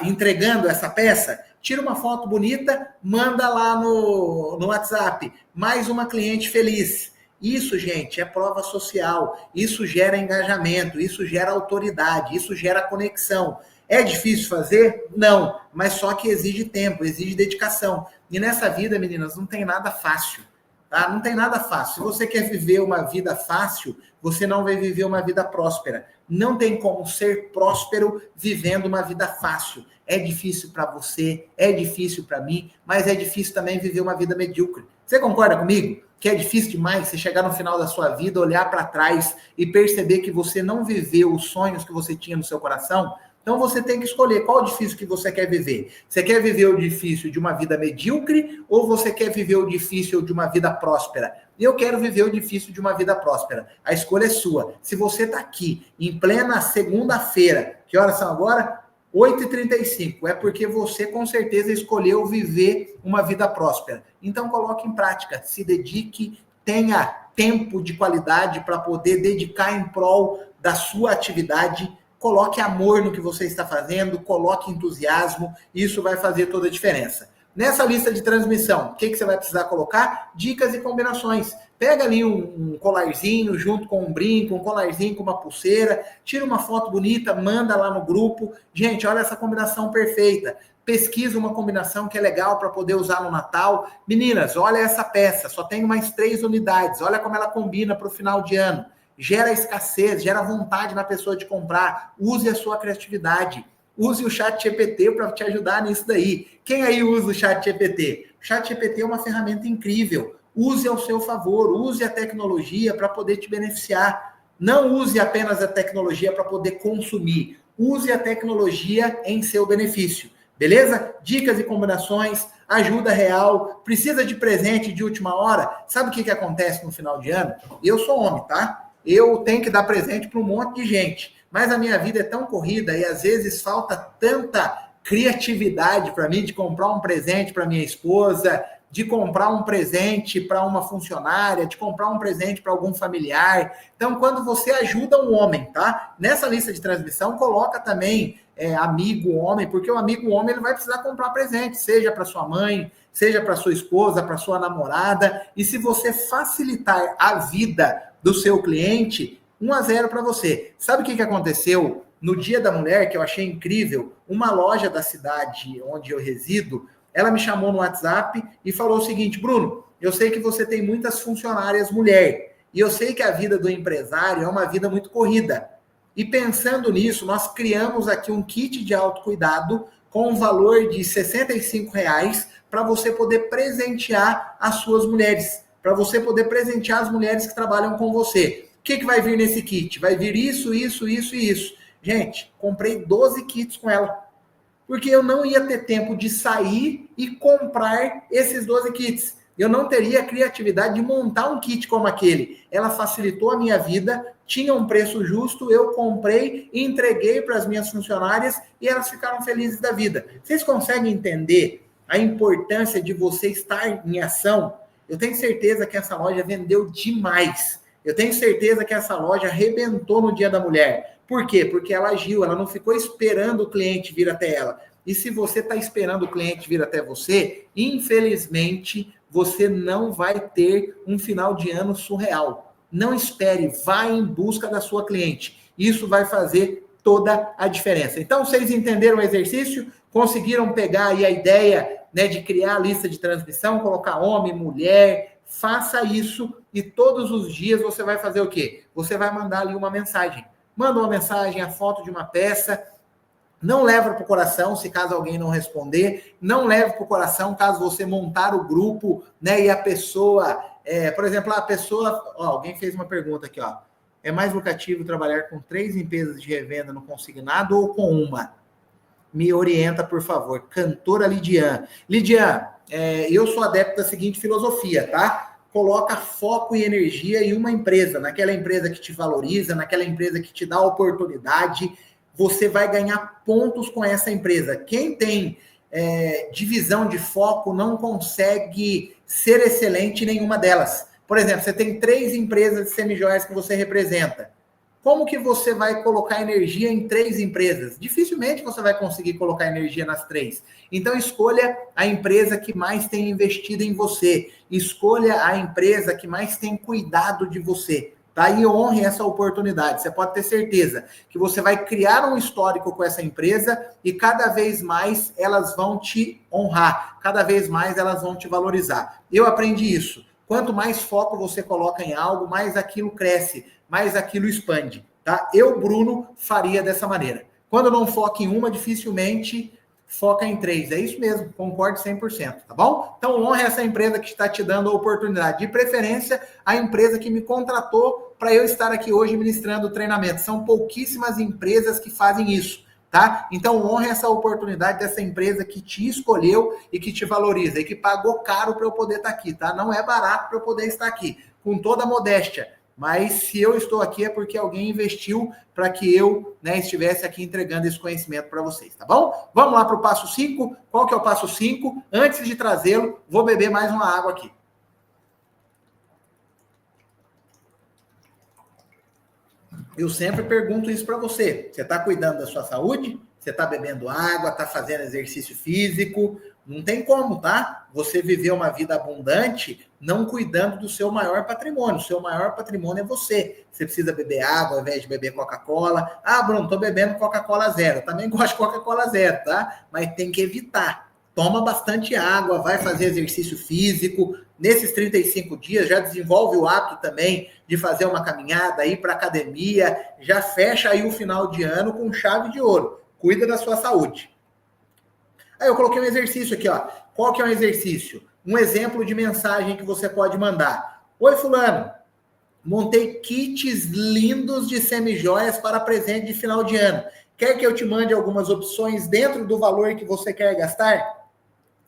Entregando essa peça? Tira uma foto bonita, manda lá no WhatsApp. Mais uma cliente feliz. Isso, gente, é prova social. Isso gera engajamento, isso gera autoridade, isso gera conexão. É difícil fazer? Não, mas só que exige tempo, exige dedicação. E nessa vida, meninas, não tem nada fácil, tá? Não tem nada fácil. Se você quer viver uma vida fácil, você não vai viver uma vida próspera. Não tem como ser próspero vivendo uma vida fácil. É difícil para você, é difícil para mim, mas é difícil também viver uma vida medíocre. Você concorda comigo? Que é difícil demais você chegar no final da sua vida, olhar para trás e perceber que você não viveu os sonhos que você tinha no seu coração? Então você tem que escolher qual o difícil que você quer viver. Você quer viver o difícil de uma vida medíocre ou você quer viver o difícil de uma vida próspera? Eu quero viver o difícil de uma vida próspera. A escolha é sua. Se você está aqui em plena segunda-feira, que horas são agora? 8h35. É porque você com certeza escolheu viver uma vida próspera. Então coloque em prática, se dedique, tenha tempo de qualidade para poder dedicar em prol da sua atividade. Coloque amor no que você está fazendo, coloque entusiasmo, isso vai fazer toda a diferença. Nessa lista de transmissão, o que você vai precisar colocar? Dicas e combinações. Pega ali um colarzinho junto com um brinco, um colarzinho com uma pulseira, tira uma foto bonita, manda lá no grupo. Gente, olha essa combinação perfeita. Pesquisa uma combinação que é legal para poder usar no Natal. Meninas, olha essa peça, só tem mais 3 unidades. Olha como ela combina para o final de ano. Gera escassez, gera vontade na pessoa de comprar. Use a sua criatividade. Use o ChatGPT para te ajudar nisso daí. Quem aí usa o ChatGPT? O ChatGPT é uma ferramenta incrível. Use ao seu favor, use a tecnologia para poder te beneficiar. Não use apenas a tecnologia para poder consumir. Use a tecnologia em seu benefício. Beleza? Dicas e combinações, ajuda real. Precisa de presente de última hora? Sabe o que acontece no final de ano? Eu sou homem, tá? Eu tenho que dar presente para um monte de gente, mas a minha vida é tão corrida e às vezes falta tanta criatividade para mim de comprar um presente para minha esposa, de comprar um presente para uma funcionária, de comprar um presente para algum familiar. Então, quando você ajuda um homem, tá? Nessa lista de transmissão, coloca também amigo homem, porque o amigo homem ele vai precisar comprar presente, seja para sua mãe, seja para sua esposa, para sua namorada. E se você facilitar a vida do seu cliente, 1-0 para você. Sabe o que aconteceu no Dia da Mulher, que eu achei incrível? Uma loja da cidade onde eu resido, ela me chamou no WhatsApp e falou o seguinte: Bruno, eu sei que você tem muitas funcionárias mulher, e eu sei que a vida do empresário é uma vida muito corrida. E pensando nisso, nós criamos aqui um kit de autocuidado com um valor de R$ 65 para você poder presentear as suas mulheres, para você poder presentear as mulheres que trabalham com você. O que vai vir nesse kit? Vai vir isso, isso, isso e isso. Gente, comprei 12 kits com ela, porque eu não ia ter tempo de sair e comprar esses 12 kits. Eu não teria a criatividade de montar um kit como aquele. Ela facilitou a minha vida, tinha um preço justo, eu comprei, entreguei para as minhas funcionárias e elas ficaram felizes da vida. Vocês conseguem entender a importância de você estar em ação? Eu tenho certeza que essa loja vendeu demais. Eu tenho certeza que essa loja arrebentou no Dia da Mulher. Por quê? Porque ela agiu, ela não ficou esperando o cliente vir até ela. E se você está esperando o cliente vir até você, infelizmente, você não vai ter um final de ano surreal. Não espere, vá em busca da sua cliente. Isso vai fazer toda a diferença. Então, vocês entenderam o exercício? Conseguiram pegar aí a ideia, né, de criar a lista de transmissão, colocar homem, mulher? Faça isso e todos os dias você vai fazer o quê? Você vai mandar ali uma mensagem. Manda uma mensagem, a foto de uma peça. Não leva para o coração, se caso alguém não responder. Não leve para o coração, caso você montar o grupo, né? E a pessoa, por exemplo, a pessoa... Ó, alguém fez uma pergunta aqui, ó. É mais lucrativo trabalhar com 3 empresas de revenda no consignado ou com uma? Me orienta, por favor. Cantora Lidiane. Lidiane, eu sou adepto da seguinte filosofia, tá? coloca foco e energia em uma empresa, naquela empresa que te valoriza, naquela empresa que te dá oportunidade, você vai ganhar pontos com essa empresa. Quem tem divisão de foco não consegue ser excelente em nenhuma delas. Por exemplo, você tem 3 empresas de semijoias que você representa. Como que você vai colocar energia em 3 empresas? Dificilmente você vai conseguir colocar energia nas 3. Então, escolha a empresa que mais tem investido em você. Escolha a empresa que mais tem cuidado de você. Tá? E honre essa oportunidade. Você pode ter certeza que você vai criar um histórico com essa empresa e cada vez mais elas vão te honrar. Cada vez mais elas vão te valorizar. Eu aprendi isso. Quanto mais foco você coloca em algo, mais aquilo cresce, mais aquilo expande, tá? Eu, Bruno, faria dessa maneira. Quando não foca em uma, dificilmente foca em 3. É isso mesmo, concordo 100%, tá bom? Então, honre essa empresa que está te dando a oportunidade. De preferência, a empresa que me contratou para eu estar aqui hoje ministrando o treinamento. São pouquíssimas empresas que fazem isso. Tá? Então, honre essa oportunidade dessa empresa que te escolheu e que te valoriza e que pagou caro para eu poder estar aqui, tá? Não é barato para eu poder estar aqui, com toda a modéstia. Mas se eu estou aqui é porque alguém investiu para que eu, estivesse aqui entregando esse conhecimento para vocês, tá bom? Vamos lá para o passo 5. Qual que é o passo 5? Antes de trazê-lo, vou beber mais uma água aqui. Eu sempre pergunto isso para você. Você está cuidando da sua saúde? Você está bebendo água? Está fazendo exercício físico? Não tem como, tá? Você viver uma vida abundante não cuidando do seu maior patrimônio. O seu maior patrimônio é você. Você precisa beber água ao invés de beber Coca-Cola. Ah, Bruno, tô bebendo Coca-Cola zero. Eu também gosto de Coca-Cola zero, tá? Mas tem que evitar. Toma bastante água, vai fazer exercício físico. Nesses 35 dias, já desenvolve o hábito também de fazer uma caminhada, ir para academia. Já fecha aí o final de ano com chave de ouro. Cuida da sua saúde. Aí eu coloquei um exercício aqui, ó. Qual que é um exercício? Um exemplo de mensagem que você pode mandar. Oi, fulano. Montei kits lindos de semijoias para presente de final de ano. Quer que eu te mande algumas opções dentro do valor que você quer gastar?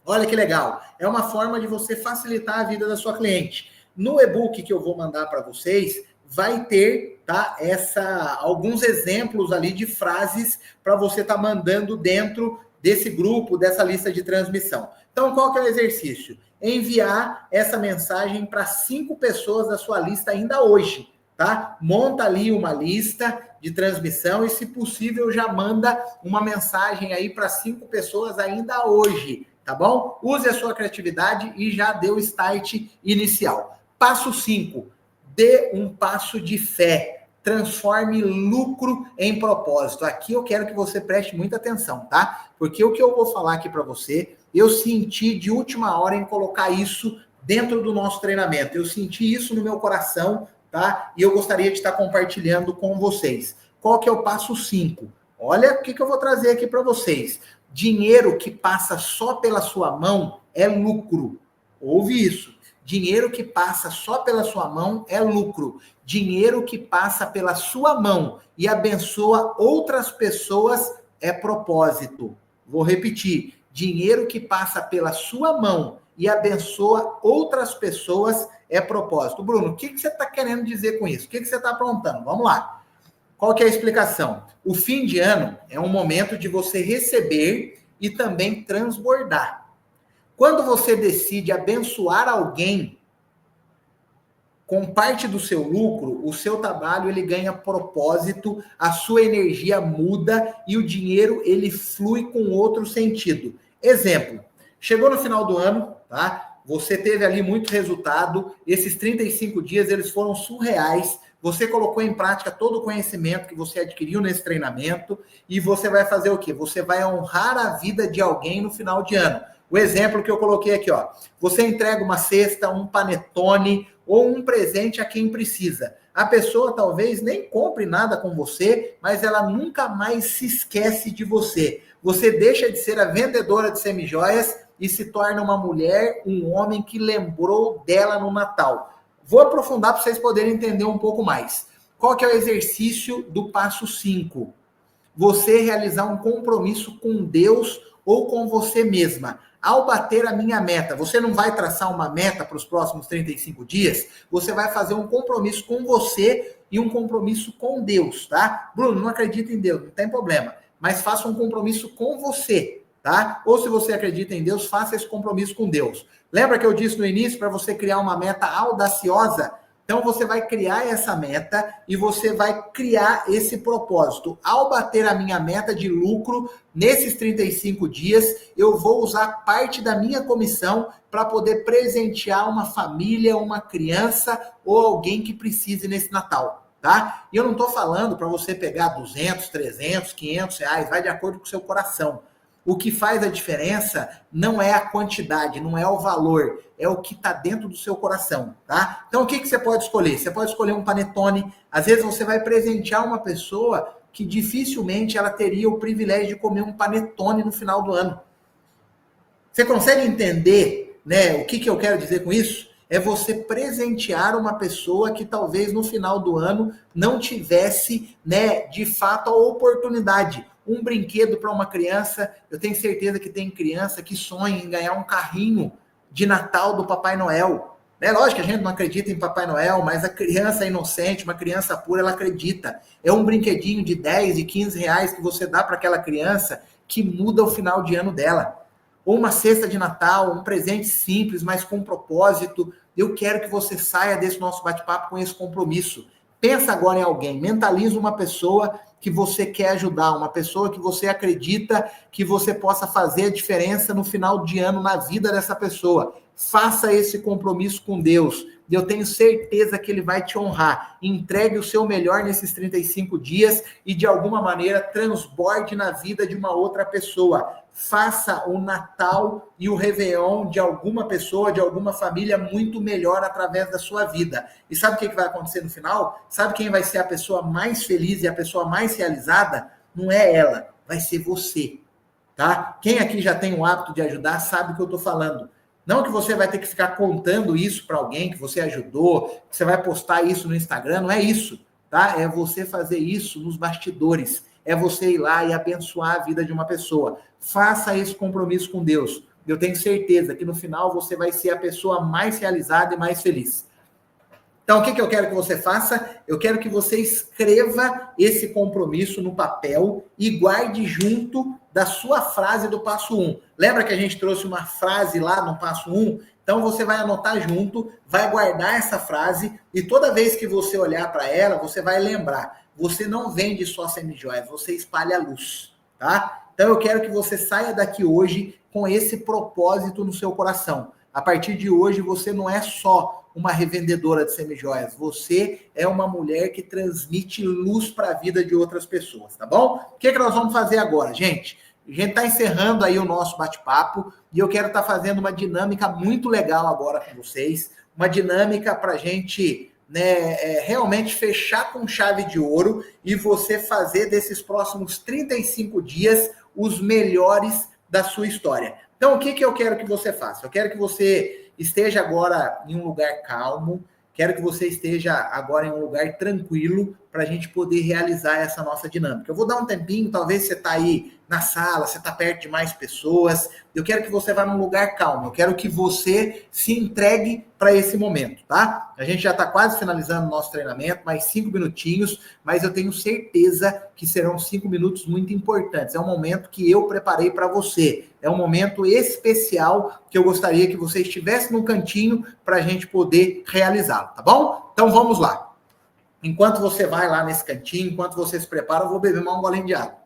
Olha que legal. É uma forma de você facilitar a vida da sua cliente. No e-book que eu vou mandar para vocês, vai ter, tá, alguns exemplos ali de frases para você estar mandando dentro desse grupo, dessa lista de transmissão. Então, qual que é o exercício? Enviar essa mensagem para 5 pessoas da sua lista ainda hoje, tá? Monta ali uma lista de transmissão e, se possível, já manda uma mensagem aí para 5 pessoas ainda hoje, tá bom? Use a sua criatividade e já dê o start inicial. Passo 5, dê um passo de fé. Transforme lucro em propósito. Aqui eu quero que você preste muita atenção, tá? Porque o que eu vou falar aqui para você, eu senti de última hora em colocar isso dentro do nosso treinamento. Eu senti isso no meu coração, tá? E eu gostaria de estar compartilhando com vocês. Qual que é o passo 5? Olha o que eu vou trazer aqui para vocês. Dinheiro que passa só pela sua mão é lucro. Ouve isso. Dinheiro que passa só pela sua mão é lucro. Dinheiro que passa pela sua mão e abençoa outras pessoas é propósito. Vou repetir. Dinheiro que passa pela sua mão e abençoa outras pessoas é propósito. Bruno, o que você está querendo dizer com isso? O que você está aprontando? Vamos lá. Qual que é a explicação? O fim de ano é um momento de você receber e também transbordar. Quando você decide abençoar alguém com parte do seu lucro, o seu trabalho ele ganha propósito, a sua energia muda e o dinheiro ele flui com outro sentido. Exemplo, chegou no final do ano, tá? Você teve ali muito resultado, esses 35 dias eles foram surreais, você colocou em prática todo o conhecimento que você adquiriu nesse treinamento e você vai fazer o quê? Você vai honrar a vida de alguém no final de ano. O exemplo que eu coloquei aqui, ó. Você entrega uma cesta, um panetone ou um presente a quem precisa. A pessoa talvez nem compre nada com você, mas ela nunca mais se esquece de você. Você deixa de ser a vendedora de semijoias e se torna uma mulher, um homem que lembrou dela no Natal. Vou aprofundar para vocês poderem entender um pouco mais. Qual que é o exercício do passo 5? Você realizar um compromisso com Deus ou com você mesma. ao bater a minha meta, você não vai traçar uma meta para os próximos 35 dias, você vai fazer um compromisso com você e um compromisso com Deus, tá? Bruno, não acredita em Deus, não tem problema, mas faça um compromisso com você, tá? Ou se você acredita em Deus, faça esse compromisso com Deus. Lembra que eu disse no início para você criar uma meta audaciosa? Então você vai criar essa meta e você vai criar esse propósito. Ao bater a minha meta de lucro nesses 35 dias, eu vou usar parte da minha comissão para poder presentear uma família, uma criança ou alguém que precise nesse Natal, tá? E eu não estou falando para você pegar 200, 300, 500 reais, vai de acordo com o seu coração. O que faz a diferença não é a quantidade, não é o valor, é o que está dentro do seu coração, tá? Então, o que você pode escolher? Você pode escolher um panetone. Às vezes, você vai presentear uma pessoa que dificilmente ela teria o privilégio de comer um panetone no final do ano. Você consegue entender, né, o que eu quero dizer com isso? É você presentear uma pessoa que talvez no final do ano não tivesse, né, de fato, a oportunidade. Um brinquedo para uma criança, eu tenho certeza que tem criança que sonha em ganhar um carrinho de Natal do Papai Noel. É lógico que a gente não acredita em Papai Noel, mas a criança inocente, uma criança pura, ela acredita. É um brinquedinho de 10 e 15 reais que você dá para aquela criança que muda o final de ano dela. Ou uma cesta de Natal, um presente simples, mas com propósito. Eu quero que você saia desse nosso bate-papo com esse compromisso. Pensa agora em alguém, mentaliza uma pessoa que você quer ajudar, uma pessoa que você acredita que você possa fazer a diferença no final de ano na vida dessa pessoa. Faça esse compromisso com Deus. Eu tenho certeza que Ele vai te honrar. Entregue o seu melhor nesses 35 dias e, de alguma maneira, transborde na vida de uma outra pessoa. Faça o Natal e o Réveillon de alguma pessoa, de alguma família muito melhor através da sua vida. E sabe o que vai acontecer no final? Sabe quem vai ser a pessoa mais feliz e a pessoa mais realizada? Não é ela, vai ser você, tá? Quem aqui já tem o hábito de ajudar sabe o que eu estou falando. Não que você vai ter que ficar contando isso para alguém que você ajudou, que você vai postar isso no Instagram, não é isso, tá? É você fazer isso nos bastidores. É você ir lá e abençoar a vida de uma pessoa. Faça esse compromisso com Deus. Eu tenho certeza que no final você vai ser a pessoa mais realizada e mais feliz. Então, o que eu quero que você faça? Eu quero que você escreva esse compromisso no papel e guarde junto da sua frase do passo 1. Lembra que a gente trouxe uma frase lá no passo 1? Então, você vai anotar junto, vai guardar essa frase e toda vez que você olhar para ela, você vai lembrar. Você não vende só semijoias, você espalha a luz, tá? Então, eu quero que você saia daqui hoje com esse propósito no seu coração. A partir de hoje, você não é só uma revendedora de semijoias. Você é uma mulher que transmite luz para a vida de outras pessoas, tá bom? O que nós vamos fazer agora, gente? A gente está encerrando aí o nosso bate-papo e eu quero estar fazendo uma dinâmica muito legal agora com vocês. Uma dinâmica para a gente, né, realmente fechar com chave de ouro e você fazer desses próximos 35 dias os melhores da sua história. Então, o que eu quero que você faça? Eu quero que você esteja agora em um lugar calmo, quero que você esteja agora em um lugar tranquilo para a gente poder realizar essa nossa dinâmica. Eu vou dar um tempinho, talvez você está aí na sala, você está perto de mais pessoas, eu quero que você vá num lugar calmo, eu quero que você se entregue para esse momento, tá? A gente já está quase finalizando o nosso treinamento, mais 5 minutinhos, mas eu tenho certeza que serão 5 minutos muito importantes. É um momento que eu preparei para você, é um momento especial que eu gostaria que você estivesse no cantinho para a gente poder realizá-lo, tá bom? Então vamos lá. Enquanto você vai lá nesse cantinho, enquanto você se prepara, eu vou beber mais um golinho de água.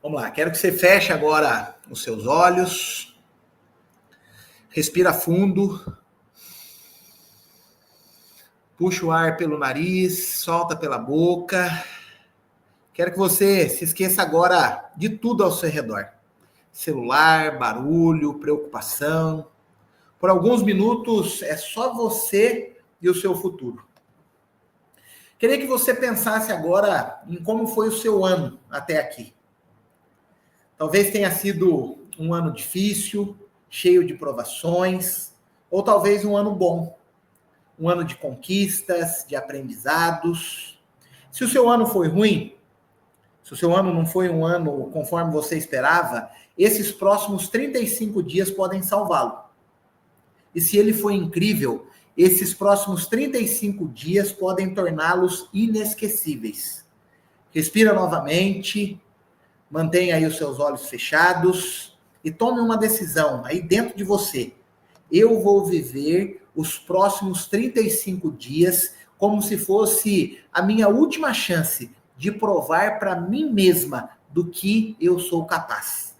Vamos lá, quero que você feche agora os seus olhos. Respira fundo. Puxa o ar pelo nariz, solta pela boca. Quero que você se esqueça agora de tudo ao seu redor. Celular, barulho, preocupação. Por alguns minutos é só você e o seu futuro. Queria que você pensasse agora em como foi o seu ano até aqui. Talvez tenha sido um ano difícil, cheio de provações, ou talvez um ano bom, um ano de conquistas, de aprendizados. Se o seu ano foi ruim, se o seu ano não foi um ano conforme você esperava, esses próximos 35 dias podem salvá-lo. E se ele foi incrível, esses próximos 35 dias podem torná-los inesquecíveis. Respira novamente, mantenha aí os seus olhos fechados e tome uma decisão aí dentro de você. Eu vou viver os próximos 35 dias como se fosse a minha última chance de provar para mim mesma do que eu sou capaz.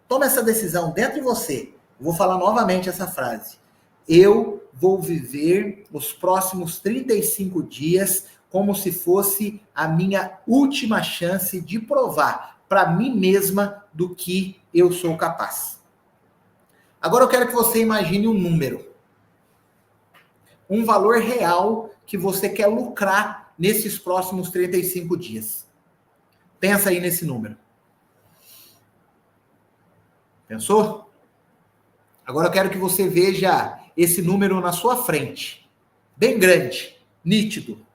Tome essa decisão dentro de você. Eu vou falar novamente essa frase. Eu vou viver os próximos 35 dias como se fosse a minha última chance de provar para mim mesma do que eu sou capaz. Agora eu quero que você imagine um número. Um valor real que você quer lucrar nesses próximos 35 dias. Pensa aí nesse número. Pensou? Agora eu quero que você veja esse número na sua frente. Bem grande, nítido.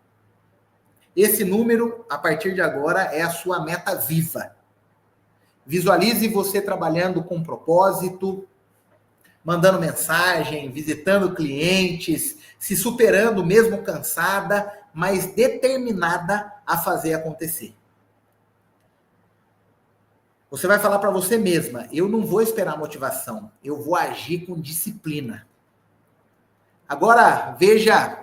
Esse número, a partir de agora, é a sua meta viva. Visualize você trabalhando com propósito, mandando mensagem, visitando clientes, se superando mesmo cansada, mas determinada a fazer acontecer. Você vai falar para você mesma, eu não vou esperar motivação, eu vou agir com disciplina. Agora, veja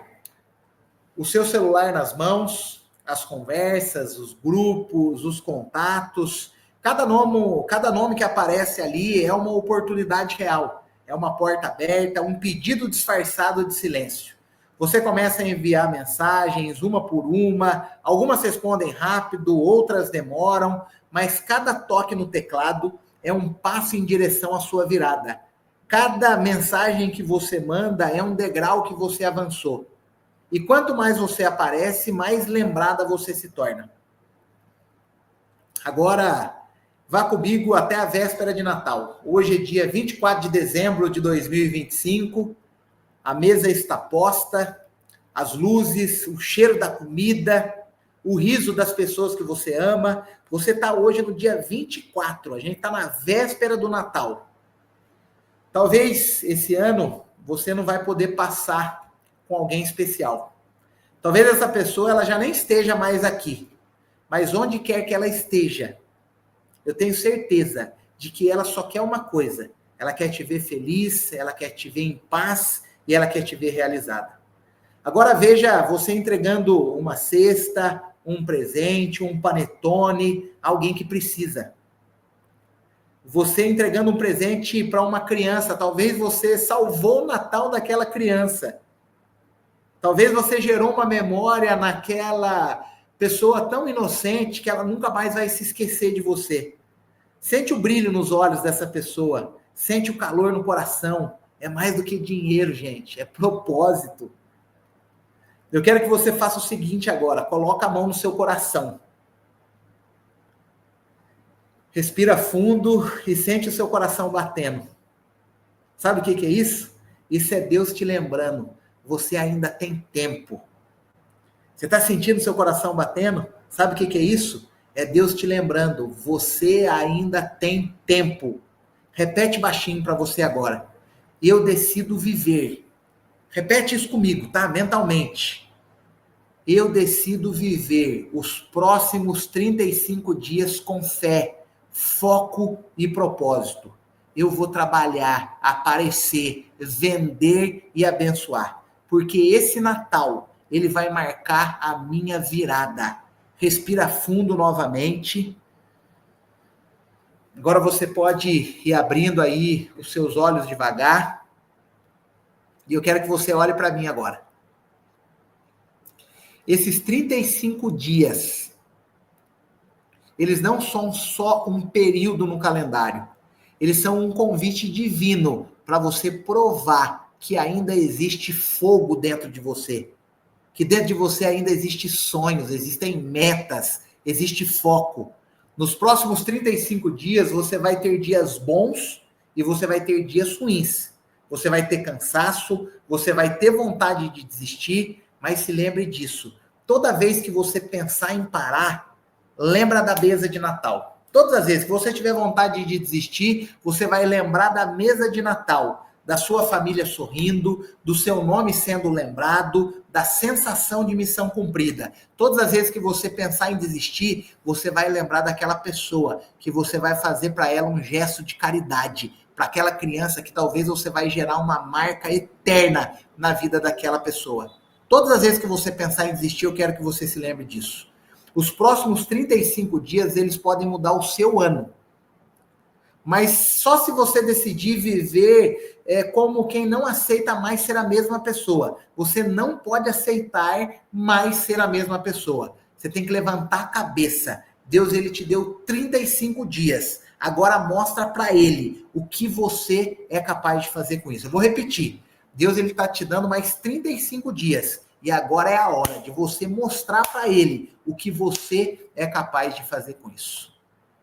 o seu celular nas mãos, as conversas, os grupos, os contatos. Cada nome que aparece ali é uma oportunidade real. É uma porta aberta, um pedido disfarçado de silêncio. Você começa a enviar mensagens, uma por uma, algumas respondem rápido, outras demoram, mas cada toque no teclado é um passo em direção à sua virada. Cada mensagem que você manda é um degrau que você avançou. E quanto mais você aparece, mais lembrada você se torna. Agora, vá comigo até a véspera de Natal. Hoje é dia 24 de dezembro de 2025. A mesa está posta, as luzes, o cheiro da comida, o riso das pessoas que você ama. Você está hoje no dia 24, a gente está na véspera do Natal. Talvez esse ano você não vai poder passar com alguém especial. Talvez essa pessoa ela já nem esteja mais aqui, mas onde quer que ela esteja, eu tenho certeza de que ela só quer uma coisa. Ela quer te ver feliz, ela quer te ver em paz e ela quer te ver realizada. Agora veja você entregando uma cesta, um presente, um panetone, alguém que precisa. Você entregando um presente para uma criança, talvez você salvou o Natal daquela criança. Talvez você gerou uma memória naquela pessoa tão inocente que ela nunca mais vai se esquecer de você. Sente o brilho nos olhos dessa pessoa, sente o calor no coração. É mais do que dinheiro, gente, é propósito. Eu quero que você faça o seguinte agora, coloca a mão no seu coração. Respira fundo e sente o seu coração batendo. Sabe o que é isso? Isso é Deus te lembrando. Você ainda tem tempo. Você está sentindo seu coração batendo? Sabe o que é isso? É Deus te lembrando. Você ainda tem tempo. Repete baixinho para você agora. Eu decido viver. Repete isso comigo, tá? Mentalmente. Eu decido viver os próximos 35 dias com fé, foco e propósito. Eu vou trabalhar, aparecer, vender e abençoar. Porque esse Natal, ele vai marcar a minha virada. Respira fundo novamente. Agora você pode ir abrindo aí os seus olhos devagar. E eu quero que você olhe para mim agora. Esses 35 dias, eles não são só um período no calendário. Eles são um convite divino para você provar que ainda existe fogo dentro de você. Que dentro de você ainda existem sonhos, existem metas, existe foco. Nos próximos 35 dias, você vai ter dias bons e você vai ter dias ruins. Você vai ter cansaço, você vai ter vontade de desistir, mas se lembre disso. Toda vez que você pensar em parar, lembra da mesa de Natal. Todas as vezes que você tiver vontade de desistir, você vai lembrar da mesa de Natal, da sua família sorrindo, do seu nome sendo lembrado, da sensação de missão cumprida. Todas as vezes que você pensar em desistir, você vai lembrar daquela pessoa, que você vai fazer para ela um gesto de caridade, para aquela criança que talvez você vai gerar uma marca eterna na vida daquela pessoa. Todas as vezes que você pensar em desistir, eu quero que você se lembre disso. Os próximos 35 dias, eles podem mudar o seu ano. Mas só se você decidir viver como quem não aceita mais ser a mesma pessoa. Você não pode aceitar mais ser a mesma pessoa. Você tem que levantar a cabeça. Deus, ele te deu 35 dias. Agora mostra para ele o que você é capaz de fazer com isso. Eu vou repetir. Deus, ele está te dando mais 35 dias. E agora é a hora de você mostrar para ele o que você é capaz de fazer com isso.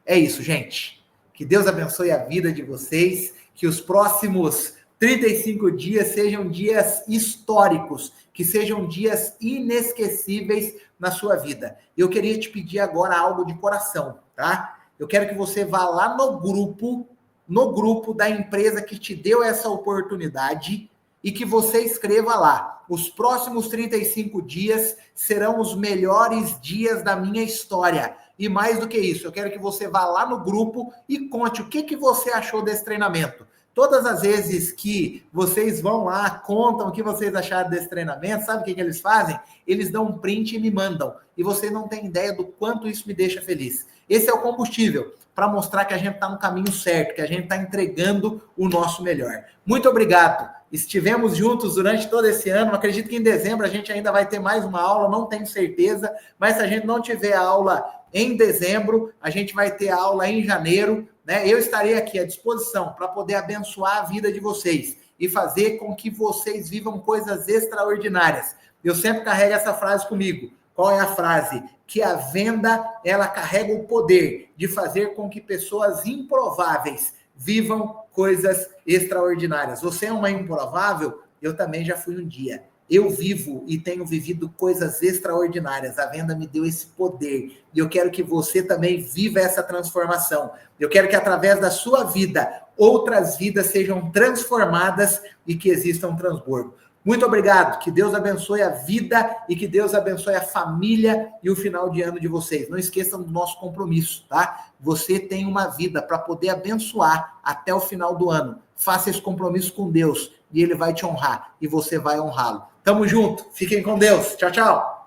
É isso, gente. Que Deus abençoe a vida de vocês. Que os próximos 35 dias sejam dias históricos. Que sejam dias inesquecíveis na sua vida. Eu queria te pedir agora algo de coração, tá? Eu quero que você vá lá no grupo da empresa que te deu essa oportunidade e que você escreva lá: os próximos 35 dias serão os melhores dias da minha história. E mais do que isso, eu quero que você vá lá no grupo e conte o que você achou desse treinamento. Todas as vezes que vocês vão lá, contam o que vocês acharam desse treinamento, sabe o que eles fazem? Eles dão um print e me mandam. E você não tem ideia do quanto isso me deixa feliz. Esse é o combustível para mostrar que a gente está no caminho certo, que a gente está entregando o nosso melhor. Muito obrigado. Estivemos juntos durante todo esse ano. Acredito que em dezembro a gente ainda vai ter mais uma aula, não tenho certeza. Mas se a gente não tiver aula em dezembro, a gente vai ter aula em janeiro, né? Eu estarei aqui à disposição para poder abençoar a vida de vocês e fazer com que vocês vivam coisas extraordinárias. Eu sempre carrego essa frase comigo. Qual é a frase? Que a venda, ela carrega o poder de fazer com que pessoas improváveis vivam coisas extraordinárias. Você é uma improvável? Eu também já fui um dia. Eu vivo e tenho vivido coisas extraordinárias. A venda me deu esse poder. E eu quero que você também viva essa transformação. Eu quero que através da sua vida, outras vidas sejam transformadas e que exista um transbordo. Muito obrigado, que Deus abençoe a vida e que Deus abençoe a família e o final de ano de vocês. Não esqueçam do nosso compromisso, tá? Você tem uma vida para poder abençoar até o final do ano. Faça esse compromisso com Deus e Ele vai te honrar e você vai honrá-lo. Tamo junto, fiquem com Deus. Tchau, tchau.